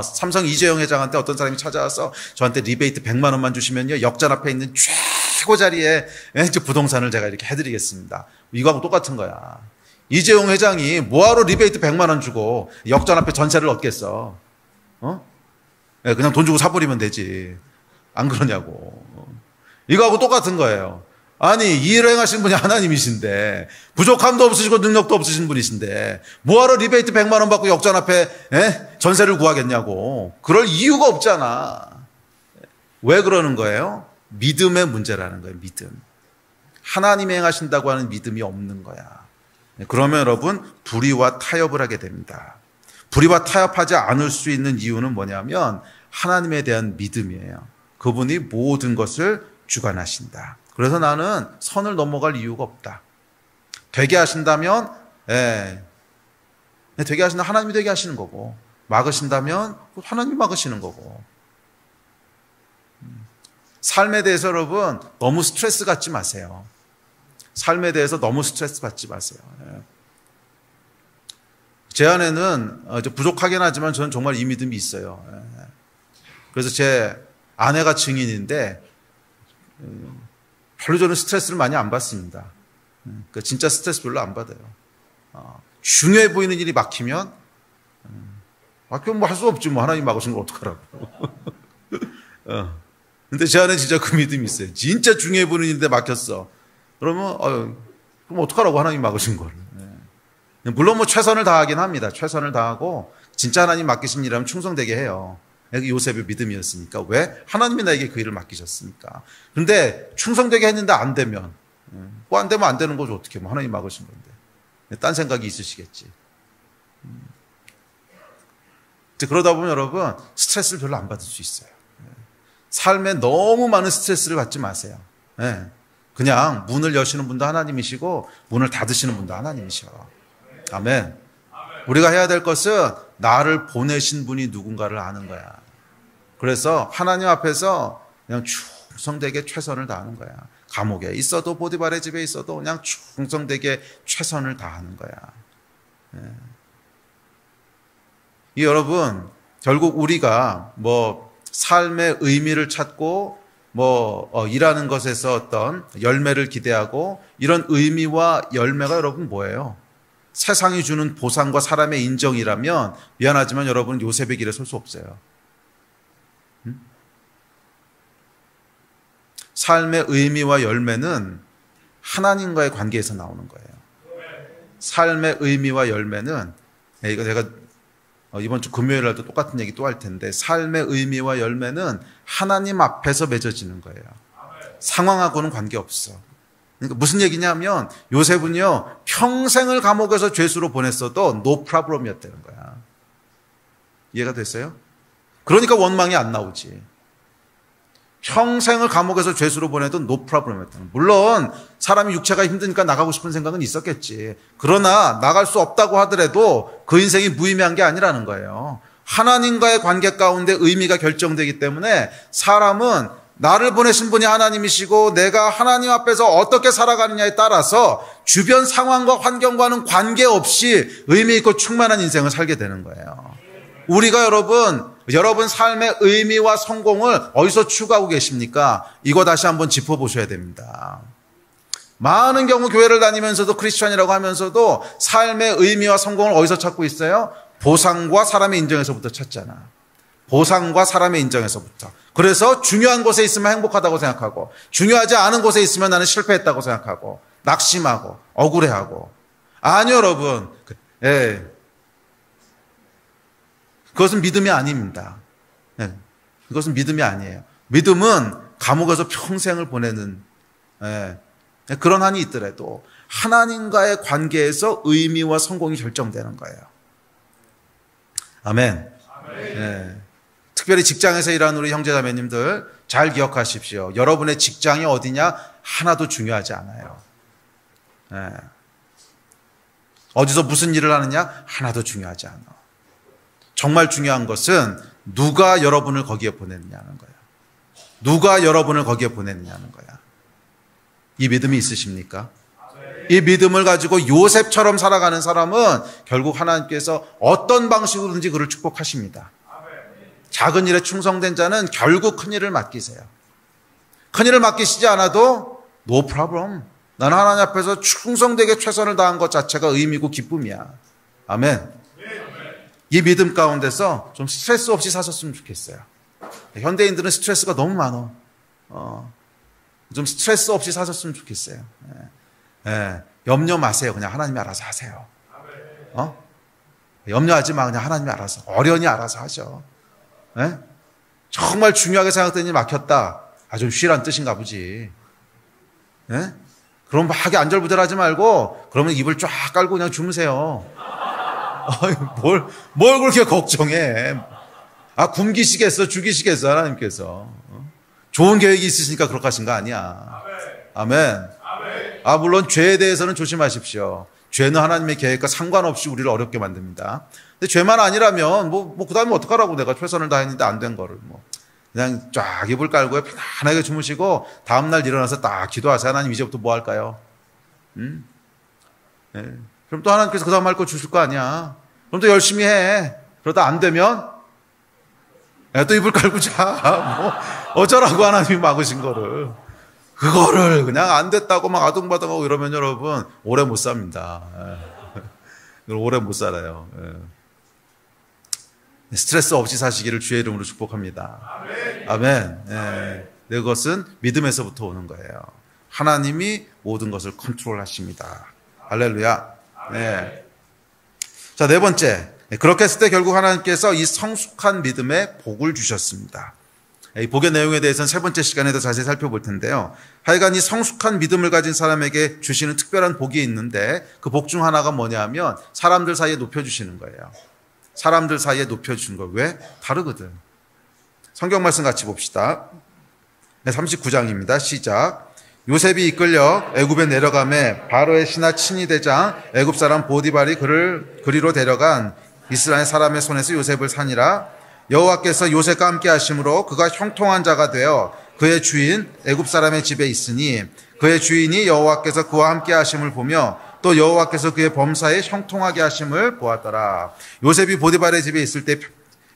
삼성 이재용 회장한테 어떤 사람이 찾아와서 저한테 리베이트 100만 원만 주시면요, 역전 앞에 있는 최고 자리에 부동산을 제가 이렇게 해드리겠습니다. 이거하고 똑같은 거야. 이재용 회장이 뭐하러 리베이트 100만 원 주고 역전 앞에 전세를 얻겠어? 그냥 돈 주고 사버리면 되지. 안 그러냐고. 이거하고 똑같은 거예요. 아니, 이 일을 행하신 분이 하나님이신데, 부족함도 없으시고 능력도 없으신 분이신데 뭐하러 리베이트 100만 원 받고 역전 앞에 전세를 구하겠냐고. 그럴 이유가 없잖아. 왜 그러는 거예요? 믿음의 문제라는 거예요. 믿음. 하나님이 행하신다고 하는 믿음이 없는 거야. 그러면 여러분, 불의와 타협을 하게 됩니다. 불의와 타협하지 않을 수 있는 이유는 뭐냐면 하나님에 대한 믿음이에요. 그분이 모든 것을 주관하신다. 그래서 나는 선을 넘어갈 이유가 없다. 되게 하신다면, 되게 하신다면 하나님이 되게 하시는 거고, 막으신다면 하나님이 막으시는 거고. 삶에 대해서 여러분 너무 스트레스 갖지 마세요. 삶에 대해서 너무 스트레스 받지 마세요. 제 안에는 부족하긴 하지만 저는 정말 이 믿음이 있어요. 그래서 제 아내가 증인인데 별로 저는 스트레스를 많이 안 받습니다. 진짜 스트레스 별로 안 받아요. 중요해 보이는 일이 막히면 뭐 할 수 없지, 뭐 하나님 막으신 걸 어떡하라고. 근데 제 안에 진짜 그 믿음이 있어요. 진짜 중요해 보이는 일인데 막혔어. 그러면 그럼 어떡하라고, 하나님 막으신 거를. 물론 뭐 최선을 다하긴 합니다. 최선을 다하고 진짜 하나님 맡기신 일이라면 충성되게 해요. 요셉의 믿음이었으니까. 왜? 하나님이 나에게 그 일을 맡기셨으니까. 그런데 충성되게 했는데 안 되면, 뭐 안 되면 안 되는 거죠. 어떻게, 뭐 하나님 막으신 건데. 딴 생각이 있으시겠지. 그러다 보면 여러분 스트레스를 별로 안 받을 수 있어요. 삶에 너무 많은 스트레스를 받지 마세요. 그냥 문을 여시는 분도 하나님이시고 문을 닫으시는 분도 하나님이셔. 아멘. 우리가 해야 될 것은 나를 보내신 분이 누군가를 아는 거야. 그래서 하나님 앞에서 그냥 충성되게 최선을 다하는 거야. 감옥에 있어도 보디발의 집에 있어도 그냥 충성되게 최선을 다하는 거야. 이 여러분, 결국 우리가 뭐 삶의 의미를 찾고 일하는 것에서 어떤 열매를 기대하고, 이런 의미와 열매가 여러분 뭐예요? 세상이 주는 보상과 사람의 인정이라면 미안하지만 여러분 요셉의 길에 설 수 없어요. 삶의 의미와 열매는 하나님과의 관계에서 나오는 거예요. 삶의 의미와 열매는, 이거 제가 이번 주 금요일 날도 똑같은 얘기 또 할 텐데, 삶의 의미와 열매는 하나님 앞에서 맺어지는 거예요. 상황하고는 관계없어. 그러니까 무슨 얘기냐면 요셉은요, 평생을 감옥에서 죄수로 보냈어도 no problem이었다는 거야. 이해가 됐어요? 그러니까 원망이 안 나오지. 평생을 감옥에서 죄수로 보내도 no problem이었다는 거야. 물론 사람이 육체가 힘드니까 나가고 싶은 생각은 있었겠지. 그러나 나갈 수 없다고 하더라도 그 인생이 무의미한 게 아니라는 거예요. 하나님과의 관계 가운데 의미가 결정되기 때문에 사람은 나를 보내신 분이 하나님이시고 내가 하나님 앞에서 어떻게 살아가느냐에 따라서 주변 상황과 환경과는 관계없이 의미 있고 충만한 인생을 살게 되는 거예요. 우리가 여러분 삶의 의미와 성공을 어디서 추구하고 계십니까? 이거 다시 한번 짚어보셔야 됩니다. 많은 경우 교회를 다니면서도 크리스천이라고 하면서도 삶의 의미와 성공을 어디서 찾고 있어요? 보상과 사람의 인정에서부터 찾잖아. 보상과 사람의 인정에서부터. 그래서 중요한 곳에 있으면 행복하다고 생각하고, 중요하지 않은 곳에 있으면 나는 실패했다고 생각하고, 낙심하고 억울해하고. 아니요, 여러분. 그것은 믿음이 아닙니다. 그것은 믿음이 아니에요. 믿음은 감옥에서 평생을 보내는 그런 한이 있더라도 하나님과의 관계에서 의미와 성공이 결정되는 거예요. 아멘. 특별히 직장에서 일하는 우리 형제자매님들 잘 기억하십시오. 여러분의 직장이 어디냐 하나도 중요하지 않아요. 예. 어디서 무슨 일을 하느냐? 하나도 중요하지 않아. 정말 중요한 것은 누가 여러분을 거기에 보냈느냐는 거야. 누가 여러분을 거기에 보냈느냐는 거야. 이 믿음이 있으십니까? 이 믿음을 가지고 요셉처럼 살아가는 사람은 결국 하나님께서 어떤 방식으로든지 그를 축복하십니다. 작은 일에 충성된 자는 결국 큰 일을 맡기세요. 큰 일을 맡기시지 않아도 no problem. 나는 하나님 앞에서 충성되게 최선을 다한 것 자체가 의미고 기쁨이야. 아멘. 이 믿음 가운데서 좀 스트레스 없이 사셨으면 좋겠어요. 현대인들은 스트레스가 너무 많아. 좀 스트레스 없이 사셨으면 좋겠어요. 염려 마세요. 그냥 하나님이 알아서 하세요. 염려하지 마. 그냥 하나님이 알아서. 어련히 알아서 하죠. 정말 중요하게 생각된 일 막혔다. 좀 쉬란 뜻인가 보지. 그럼 막 안절부절하지 말고 그러면 이불 쫙 깔고 그냥 주무세요. 뭘 그렇게 걱정해. 굶기시겠어, 죽이시겠어, 하나님께서. 좋은 계획이 있으시니까 그렇게 하신 거 아니야. 아멘. 물론 죄에 대해서는 조심하십시오. 죄는 하나님의 계획과 상관없이 우리를 어렵게 만듭니다. 근데 죄만 아니라면, 그 다음에 어떡하라고 내가 최선을 다했는데 안 된 거를. 그냥 쫙 이불 깔고 편안하게 주무시고, 다음날 일어나서 딱 기도하세요. 하나님 이제부터 뭐 할까요? 그럼 또 하나님께서 그 다음 할 거 주실 거 아니야. 그럼 또 열심히 해. 그러다 안 되면, 또 이불 깔고 자. 어쩌라고 하나님이 막으신 거를. 그거를 그냥 안 됐다고 막 아둥바둥하고 이러면 여러분, 오래 못 삽니다. 오래 못 살아요. 스트레스 없이 사시기를 주의 이름으로 축복합니다. 아멘. 그것은 믿음에서부터 오는 거예요. 하나님이 모든 것을 컨트롤 하십니다. 할렐루야. 자, 네 번째. 그렇게 했을 때 결국 하나님께서 이 성숙한 믿음에 복을 주셨습니다. 이 복의 내용에 대해서는 세 번째 시간에 더 자세히 살펴볼 텐데요. 하여간 이 성숙한 믿음을 가진 사람에게 주시는 특별한 복이 있는데 그 복 중 하나가 뭐냐 하면 사람들 사이에 높여주시는 거예요. 사람들 사이에 높여주는 거예요. 왜? 다르거든. 성경 말씀 같이 봅시다. 39장입니다. 시작. 요셉이 이끌려 애굽에 내려가매 바로의 신하 친위 대장 애굽 사람 보디발이 그를 그리로 데려간 이스라엘 사람의 손에서 요셉을 산이라. 여호와께서 요셉과 함께 하심으로 그가 형통한 자가 되어 그의 주인 애굽 사람의 집에 있으니 그의 주인이 여호와께서 그와 함께 하심을 보며 또 여호와께서 그의 범사에 형통하게 하심을 보았더라. 요셉이 보디발의 집에 있을 때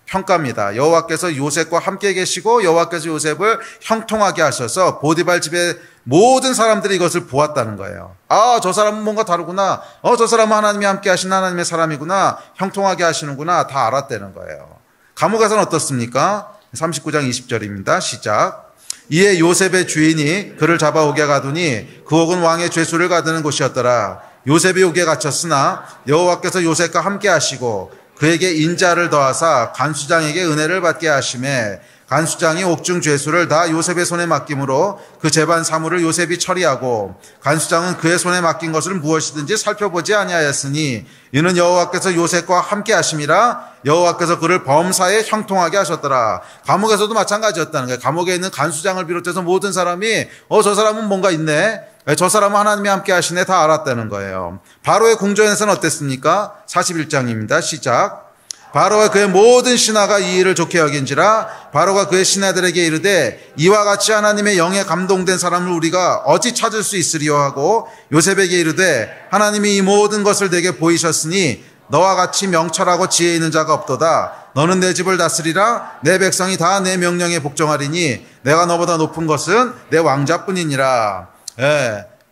평가입니다. 여호와께서 요셉과 함께 계시고 여호와께서 요셉을 형통하게 하셔서 보디발 집의 모든 사람들이 이것을 보았다는 거예요. 저 사람은 뭔가 다르구나. 저 사람은 하나님이 함께 하신 하나님의 사람이구나. 형통하게 하시는구나. 다 알았다는 거예요. 감옥에서는 어떻습니까? 39장 20절입니다. 시작. 이에 요셉의 주인이 그를 잡아오게 가두니 그 옥은 왕의 죄수를 가두는 곳이었더라. 요셉이 옥에 갇혔으나 여호와께서 요셉과 함께 하시고 그에게 인자를 더하사 간수장에게 은혜를 받게 하시매 간수장이 옥중 죄수를 다 요셉의 손에 맡김으로 그 재반 사물을 요셉이 처리하고 간수장은 그의 손에 맡긴 것을 무엇이든지 살펴보지 아니하였으니 이는 여호와께서 요셉과 함께 하심이라. 여호와께서 그를 범사에 형통하게 하셨더라. 감옥에서도 마찬가지였다는 거예요. 감옥에 있는 간수장을 비롯해서 모든 사람이 저 사람은 뭔가 있네. 저 사람은 하나님이 함께 하시네. 다 알았다는 거예요. 바로의 궁전에서는 어땠습니까? 41장입니다. 시작. 바로와 그의 모든 신하가 이 일을 좋게 여긴지라. 바로가 그의 신하들에게 이르되 이와 같이 하나님의 영에 감동된 사람을 우리가 어찌 찾을 수 있으리요 하고 요셉에게 이르되 하나님이 이 모든 것을 내게 보이셨으니 너와 같이 명철하고 지혜 있는 자가 없도다. 너는 내 집을 다스리라. 내 백성이 다 내 명령에 복종하리니 내가 너보다 높은 것은 내 왕자뿐이니라.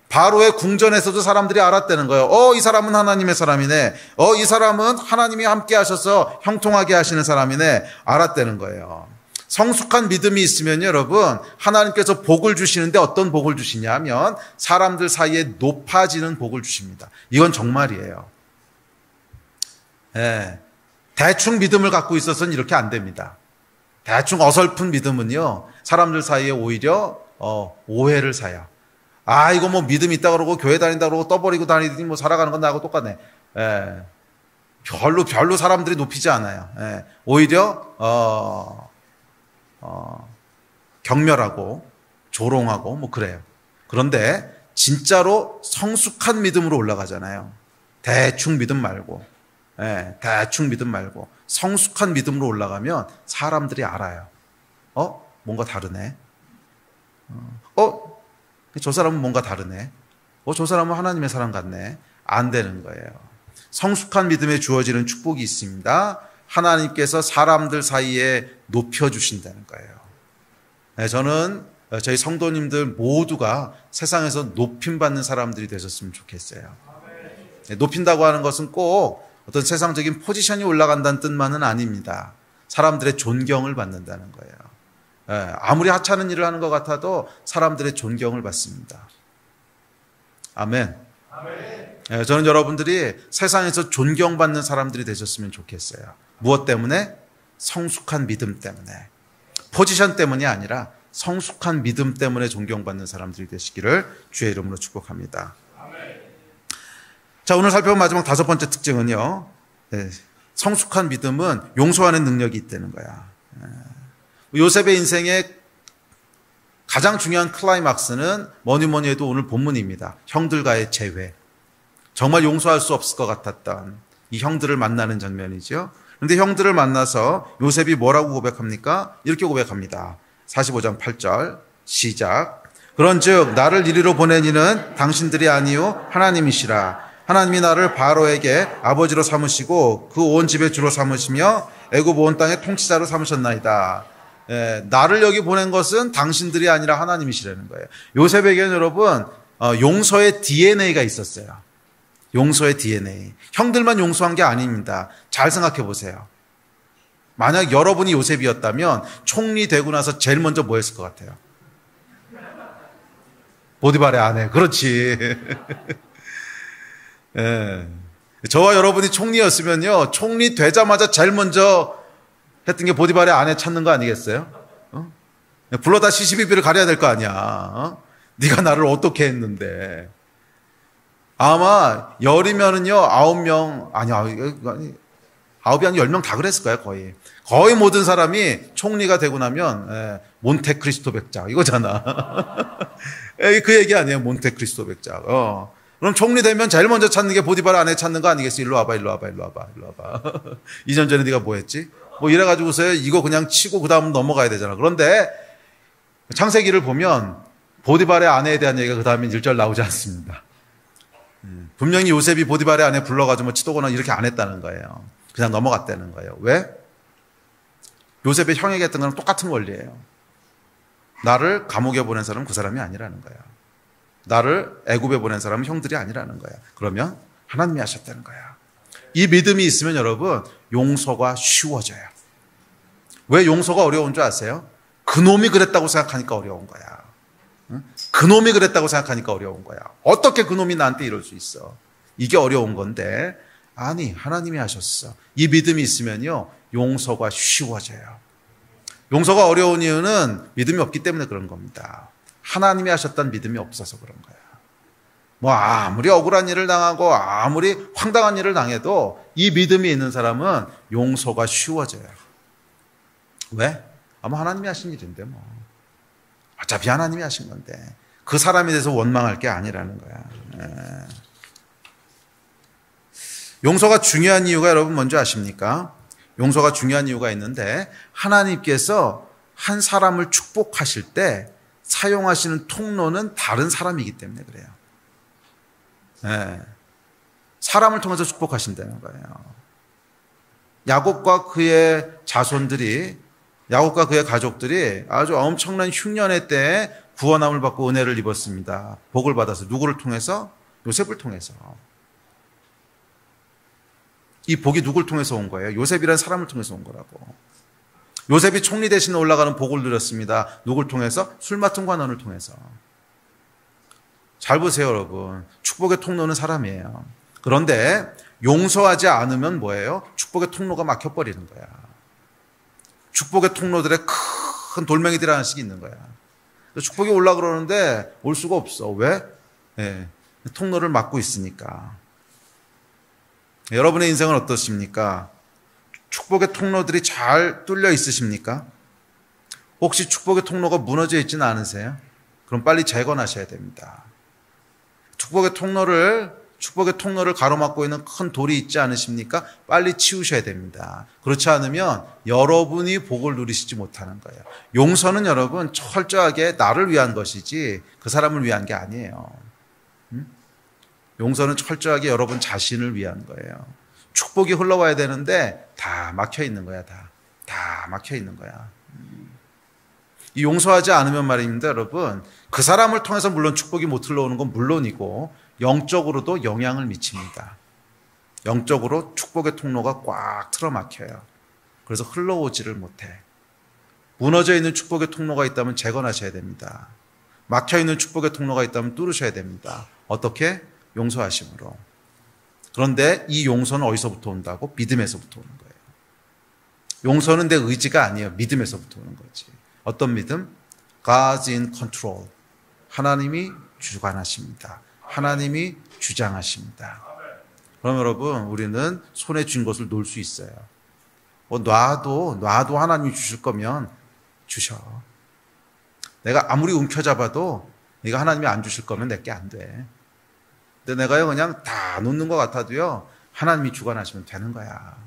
바로의 궁전에서도 사람들이 알았다는 거예요. 이 사람은 하나님의 사람이네. 이 사람은 하나님이 함께 하셔서 형통하게 하시는 사람이네. 알았다는 거예요. 성숙한 믿음이 있으면 여러분, 하나님께서 복을 주시는데 어떤 복을 주시냐 하면 사람들 사이에 높아지는 복을 주십니다. 이건 정말이에요. 대충 믿음을 갖고 있어서는 이렇게 안 됩니다. 대충 어설픈 믿음은요, 사람들 사이에 오히려 오해를 사요. 이거 뭐 믿음 있다 그러고 교회 다닌다 그러고 떠버리고 다니더니 뭐 살아가는 건 나하고 똑같네. 별로 사람들이 높이지 않아요. 오히려 경멸하고 조롱하고 뭐 그래요. 그런데 진짜로 성숙한 믿음으로 올라가잖아요. 대충 믿음 말고, 대충 믿음 말고 성숙한 믿음으로 올라가면 사람들이 알아요. 뭔가 다르네. 저 사람은 뭔가 다르네. 저 사람은 하나님의 사람 같네. 안 되는 거예요. 성숙한 믿음에 주어지는 축복이 있습니다. 하나님께서 사람들 사이에 높여주신다는 거예요. 저는 저희 성도님들 모두가 세상에서 높임받는 사람들이 되셨으면 좋겠어요. 높인다고 하는 것은 꼭 어떤 세상적인 포지션이 올라간다는 뜻만은 아닙니다. 사람들의 존경을 받는다는 거예요. 아무리 하찮은 일을 하는 것 같아도 사람들의 존경을 받습니다. 아멘. 저는 여러분들이 세상에서 존경받는 사람들이 되셨으면 좋겠어요. 무엇 때문에? 성숙한 믿음 때문에. 포지션 때문이 아니라 성숙한 믿음 때문에 존경받는 사람들이 되시기를 주의 이름으로 축복합니다. 자, 오늘 살펴본 마지막 5번째 특징은요. 성숙한 믿음은 용서하는 능력이 있다는 거야. 요셉의 인생의 가장 중요한 클라이막스는 뭐니 해도 오늘 본문입니다. 형들과의 재회. 정말 용서할 수 없을 것 같았던 이 형들을 만나는 장면이죠. 그런데 형들을 만나서 요셉이 뭐라고 고백합니까? 이렇게 고백합니다. 45장 8절 시작. 그런즉 나를 이리로 보낸 이는 당신들이 아니요 하나님이시라. 하나님이 나를 바로에게 아버지로 삼으시고 그 온 집의 주로 삼으시며 애굽 온 땅의 통치자로 삼으셨나이다. 나를 여기 보낸 것은 당신들이 아니라 하나님이시라는 거예요. 요셉에게는 여러분 용서의 DNA가 있었어요. 용서의 DNA. 형들만 용서한 게 아닙니다. 잘 생각해 보세요. 만약 여러분이 요셉이었다면 총리 되고 나서 제일 먼저 뭐 했을 것 같아요? 보디발의 아내. 그렇지. 저와 여러분이 총리였으면요, 총리 되자마자 제일 먼저 했던 게 보디발의 아내 찾는 거 아니겠어요? 불러다 시시비비를 가려야 될 거 아니야. 네가 나를 어떻게 했는데. 아마 열이면은요 9명 아니야 9이 아니라 10명 다 그랬을 거예요. 거의 모든 사람이 총리가 되고 나면 몬테크리스토 백작 이거잖아. 그 얘기 아니에요. 몬테크리스토 백작. 그럼 총리 되면 제일 먼저 찾는 게 보디발 아내 찾는 거 아니겠어? 일로 와봐. 2년 전에 네가 뭐 했지? 뭐 이래가지고서요 이거 그냥 치고 그 다음 넘어가야 되잖아. 그런데 창세기를 보면 보디발의 아내에 대한 얘기가 그 다음에 1절 나오지 않습니다. 분명히 요셉이 보디발의 아내 불러가지고 치도거나 이렇게 안 했다는 거예요. 그냥 넘어갔다는 거예요. 왜? 요셉의 형에게 했던 거랑 똑같은 원리예요. 나를 감옥에 보낸 사람은 그 사람이 아니라는 거예요. 나를 애굽에 보낸 사람은 형들이 아니라는 거예요. 그러면 하나님이 하셨다는 거예요. 이 믿음이 있으면 여러분 용서가 쉬워져요. 왜 용서가 어려운 줄 아세요? 그놈이 그랬다고 생각하니까 어려운 거야. 그놈이 그랬다고 생각하니까 어려운 거야. 어떻게 그놈이 나한테 이럴 수 있어? 이게 어려운 건데 아니 하나님이 하셨어. 이 믿음이 있으면요 용서가 쉬워져요. 용서가 어려운 이유는 믿음이 없기 때문에 그런 겁니다. 하나님이 하셨다는 믿음이 없어서 그런 거야. 뭐 아무리 억울한 일을 당하고 아무리 황당한 일을 당해도 이 믿음이 있는 사람은 용서가 쉬워져요. 왜? 아마 하나님이 하신 일인데 뭐. 어차피 하나님이 하신 건데 그 사람에 대해서 원망할 게 아니라는 거야. 용서가 중요한 이유가 여러분 뭔지 아십니까? 용서가 중요한 이유가 있는데 하나님께서 한 사람을 축복하실 때 사용하시는 통로는 다른 사람이기 때문에 그래요. 사람을 통해서 축복하신다는 거예요. 야곱과 그의 자손들이 야곱과 그의 가족들이 아주 엄청난 흉년의 때에 구원함을 받고 은혜를 입었습니다. 복을 받아서 누구를 통해서? 요셉을 통해서. 이 복이 누굴 통해서 온 거예요? 요셉이라는 사람을 통해서 온 거라고. 요셉이 총리 대신에 올라가는 복을 누렸습니다. 누굴 통해서? 술 맡은 관원을 통해서. 잘 보세요 여러분. 축복의 통로는 사람이에요. 그런데 용서하지 않으면 뭐예요? 축복의 통로가 막혀버리는 거야. 축복의 통로들에 큰 돌멩이들이 하나씩 있는 거야. 축복이 올라 그러는데 올 수가 없어. 왜? 통로를 막고 있으니까. 여러분의 인생은 어떻습니까? 축복의 통로들이 잘 뚫려 있으십니까? 혹시 축복의 통로가 무너져 있지는 않으세요? 그럼 빨리 재건하셔야 됩니다. 축복의 통로를 가로막고 있는 큰 돌이 있지 않으십니까? 빨리 치우셔야 됩니다. 그렇지 않으면 여러분이 복을 누리시지 못하는 거예요. 용서는 여러분 철저하게 나를 위한 것이지 그 사람을 위한 게 아니에요. 용서는 철저하게 여러분 자신을 위한 거예요. 축복이 흘러와야 되는데 다 막혀 있는 거야. 다 막혀 있는 거야. 이 용서하지 않으면 말입니다, 여러분. 그 사람을 통해서 물론 축복이 못 흘러오는 건 물론이고 영적으로도 영향을 미칩니다. 영적으로 축복의 통로가 꽉 틀어막혀요. 그래서 흘러오지를 못해. 무너져 있는 축복의 통로가 있다면 재건하셔야 됩니다. 막혀있는 축복의 통로가 있다면 뚫으셔야 됩니다. 어떻게? 용서하심으로. 그런데 이 용서는 어디서부터 온다고? 믿음에서부터 오는 거예요. 용서는 내 의지가 아니에요. 믿음에서부터 오는 거지. 어떤 믿음? God's in control. 하나님이 주관하십니다. 하나님이 주장하십니다. 그럼 여러분, 우리는 손에 쥔 것을 놓을 수 있어요. 놔도 하나님이 주실 거면 주셔. 내가 아무리 움켜잡아도 네가 하나님이 안 주실 거면 내게 안 돼. 근데 내가요 그냥 다 놓는 것 같아도요 하나님이 주관하시면 되는 거야.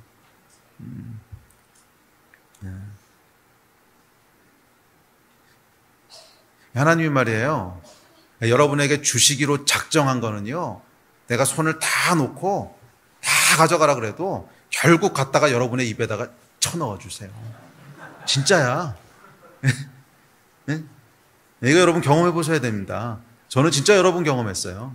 하나님이 말이에요. 여러분에게 주시기로 작정한 거는요, 내가 손을 다 놓고 다 가져가라 그래도 결국 갖다가 여러분의 입에다가 쳐넣어 주세요. 진짜야. 이거 여러분 경험해 보셔야 됩니다. 저는 진짜 여러분 경험했어요.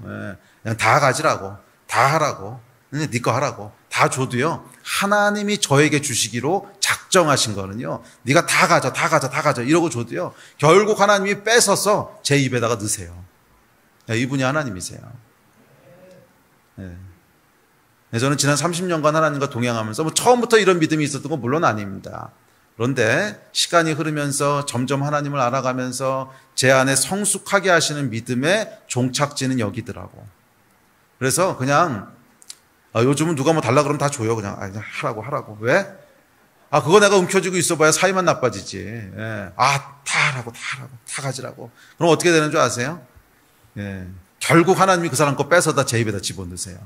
그냥 다 가지라고, 다 하라고, 네 거 하라고 다 줘도요, 하나님이 저에게 주시기로 작정하신 거는요, 네가 다 가져 이러고 줘도요, 결국 하나님이 뺏어서 제 입에다가 넣으세요. 이분이 하나님이세요. 저는 지난 30년간 하나님과 동행하면서 처음부터 이런 믿음이 있었던 건 물론 아닙니다. 그런데 시간이 흐르면서 점점 하나님을 알아가면서 제 안에 성숙하게 하시는 믿음의 종착지는 여기더라고. 그래서 그냥 요즘은 누가 뭐 달라 그러면 다 줘요. 그냥 하라고. 왜? 그거 내가 움켜쥐고 있어봐야 사이만 나빠지지. 다 하라고, 다 가지라고. 그럼 어떻게 되는 줄 아세요? 결국 하나님이 그 사람 거 뺏어다 제 입에다 집어넣으세요.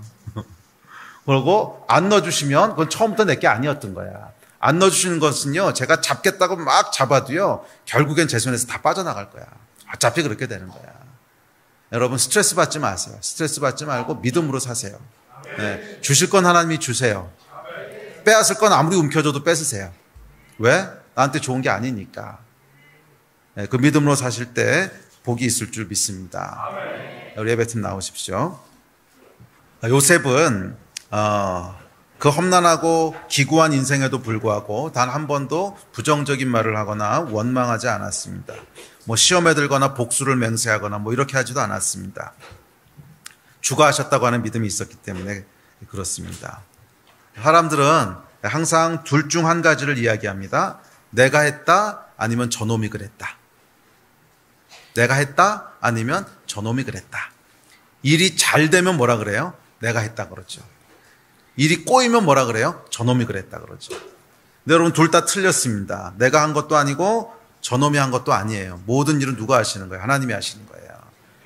그리고 안 넣어주시면 그건 처음부터 내게 아니었던 거야. 안 넣어주시는 것은요, 제가 잡겠다고 막 잡아도요, 결국엔 제 손에서 다 빠져나갈 거야. 어차피 그렇게 되는 거야. 여러분 스트레스 받지 마세요. 스트레스 받지 말고 믿음으로 사세요. 주실 건 하나님이 주세요. 빼앗을 건 아무리 움켜줘도 뺏으세요. 왜? 나한테 좋은 게 아니니까. 그 믿음으로 사실 때 복이 있을 줄 믿습니다. 우리 예배팀 나오십시오. 요셉은 그 험난하고 기구한 인생에도 불구하고 단 한 번도 부정적인 말을 하거나 원망하지 않았습니다. 시험에 들거나 복수를 맹세하거나 이렇게 하지도 않았습니다. 주가하셨다고 하는 믿음이 있었기 때문에 그렇습니다. 사람들은 항상 둘 중 한 가지를 이야기합니다. 내가 했다, 아니면 저놈이 그랬다. 내가 했다, 아니면 저놈이 그랬다. 일이 잘 되면 뭐라 그래요? 내가 했다 그러죠. 일이 꼬이면 뭐라 그래요? 저놈이 그랬다 그러죠. 근데 여러분 둘 다 틀렸습니다. 내가 한 것도 아니고 저놈이 한 것도 아니에요. 모든 일은 누가 하시는 거예요? 하나님이 하시는 거예요.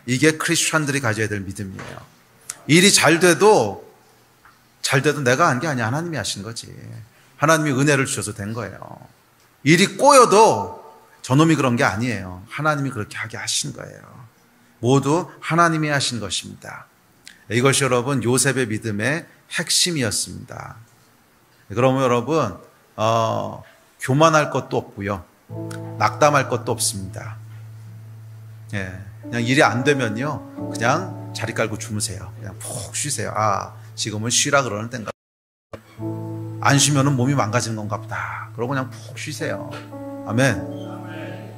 이게 크리스찬들이 가져야 될 믿음이에요. 일이 잘 돼도 내가 한 게 아니야. 하나님이 하신 거지. 하나님이 은혜를 주셔서 된 거예요. 일이 꼬여도 저놈이 그런 게 아니에요. 하나님이 그렇게 하게 하신 거예요. 모두 하나님이 하신 것입니다. 이것이 여러분 요셉의 믿음의 핵심이었습니다. 그러면 여러분 교만할 것도 없고요, 낙담할 것도 없습니다. 그냥 일이 안 되면요, 그냥 자리 깔고 주무세요. 그냥 푹 쉬세요. 지금은 쉬라 그러는 때인가, 안 쉬면은 몸이 망가지는 건가 보다. 그러고 그냥 푹 쉬세요. 아멘.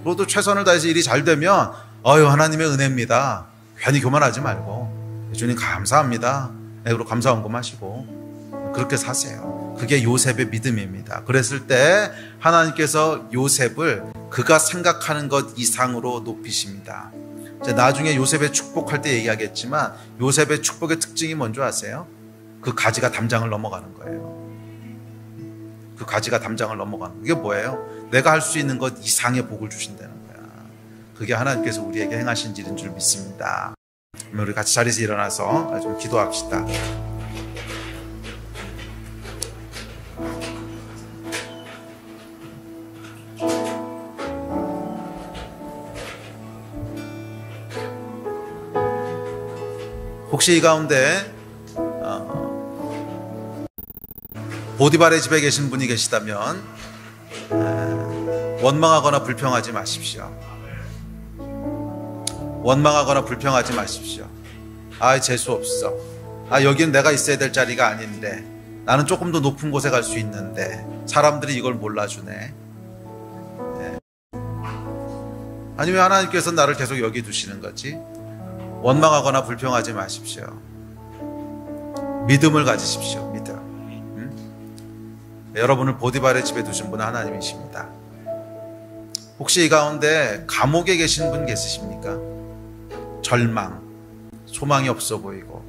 그리고 또 최선을 다해서 일이 잘 되면 하나님의 은혜입니다. 괜히 교만하지 말고 주님 감사합니다. 그리고 감사 헌금하시고 그렇게 사세요. 그게 요셉의 믿음입니다. 그랬을 때 하나님께서 요셉을 그가 생각하는 것 이상으로 높이십니다. 나중에 요셉의 축복할 때 얘기하겠지만 요셉의 축복의 특징이 뭔지 아세요? 그 가지가 담장을 넘어가는 거예요. 그 가지가 담장을 넘어가는 거예요. 이게 뭐예요? 내가 할 수 있는 것 이상의 복을 주신다는 거야. 그게 하나님께서 우리에게 행하신 일인 줄 믿습니다. 우리 같이 자리에서 일어나서 좀 기도합시다. 혹시 이 가운데 보디발의 집에 계신 분이 계시다면 원망하거나 불평하지 마십시오. 원망하거나 불평하지 마십시오. 아, 재수 없어. 아, 여기는 내가 있어야 될 자리가 아닌데, 나는 조금 더 높은 곳에 갈 수 있는데 사람들이 이걸 몰라주네. 아니면 하나님께서 나를 계속 여기 두시는 거지? 원망하거나 불평하지 마십시오. 믿음을 가지십시오. 믿음. 여러분을 보디발의 집에 두신 분은 하나님이십니다. 혹시 이 가운데 감옥에 계신 분 계시십니까? 절망, 소망이 없어 보이고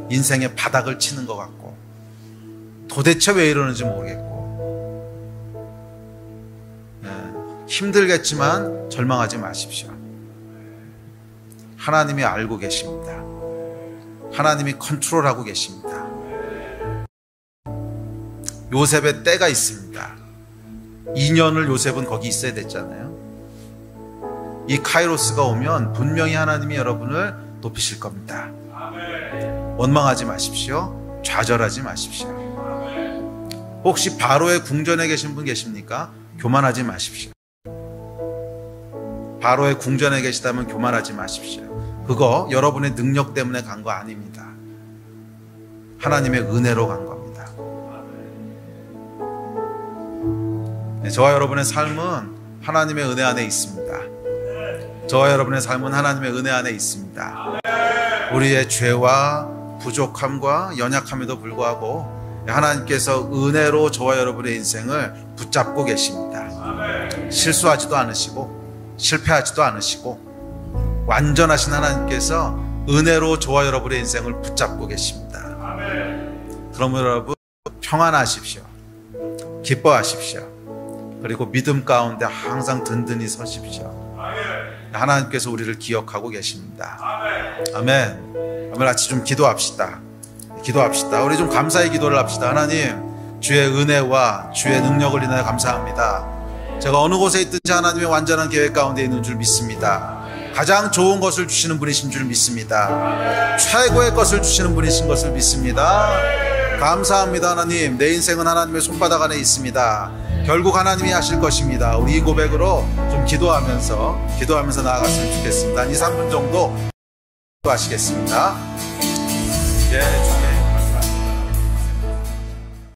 인생의 바닥을 치는 것 같고 도대체 왜 이러는지 모르겠고 힘들겠지만 절망하지 마십시오. 하나님이 알고 계십니다. 하나님이 컨트롤하고 계십니다. 요셉의 때가 있습니다. 2년을 요셉은 거기 있어야 됐잖아요. 이 카이로스가 오면 분명히 하나님이 여러분을 높이실 겁니다. 원망하지 마십시오. 좌절하지 마십시오. 혹시 바로의 궁전에 계신 분 계십니까? 교만하지 마십시오. 바로의 궁전에 계시다면 교만하지 마십시오. 그거 여러분의 능력 때문에 간 거 아닙니다. 하나님의 은혜로 간 겁니다. 저와 여러분의 삶은 하나님의 은혜 안에 있습니다. 저와 여러분의 삶은 하나님의 은혜 안에 있습니다. 우리의 죄와 부족함과 연약함에도 불구하고 하나님께서 은혜로 저와 여러분의 인생을 붙잡고 계십니다. 실수하지도 않으시고 실패하지도 않으시고 완전하신 하나님께서 은혜로 저와 여러분의 인생을 붙잡고 계십니다. 그러므로 여러분 평안하십시오. 기뻐하십시오. 그리고 믿음 가운데 항상 든든히 서십시오. 하나님께서 우리를 기억하고 계십니다. 아멘. 오늘 같이 좀 기도합시다. 우리 좀 감사의 기도를 합시다. 하나님, 주의 은혜와 주의 능력을 인하여 감사합니다. 제가 어느 곳에 있든지 하나님의 완전한 계획 가운데 있는 줄 믿습니다. 가장 좋은 것을 주시는 분이신 줄 믿습니다. 최고의 것을 주시는 분이신 것을 믿습니다. 감사합니다. 하나님, 내 인생은 하나님의 손바닥 안에 있습니다. 결국 하나님이 하실 것입니다. 우리 이 고백으로 좀 기도하면서 나아갔으면 좋겠습니다. 한 2, 3분 정도 기도하시겠습니다. 예.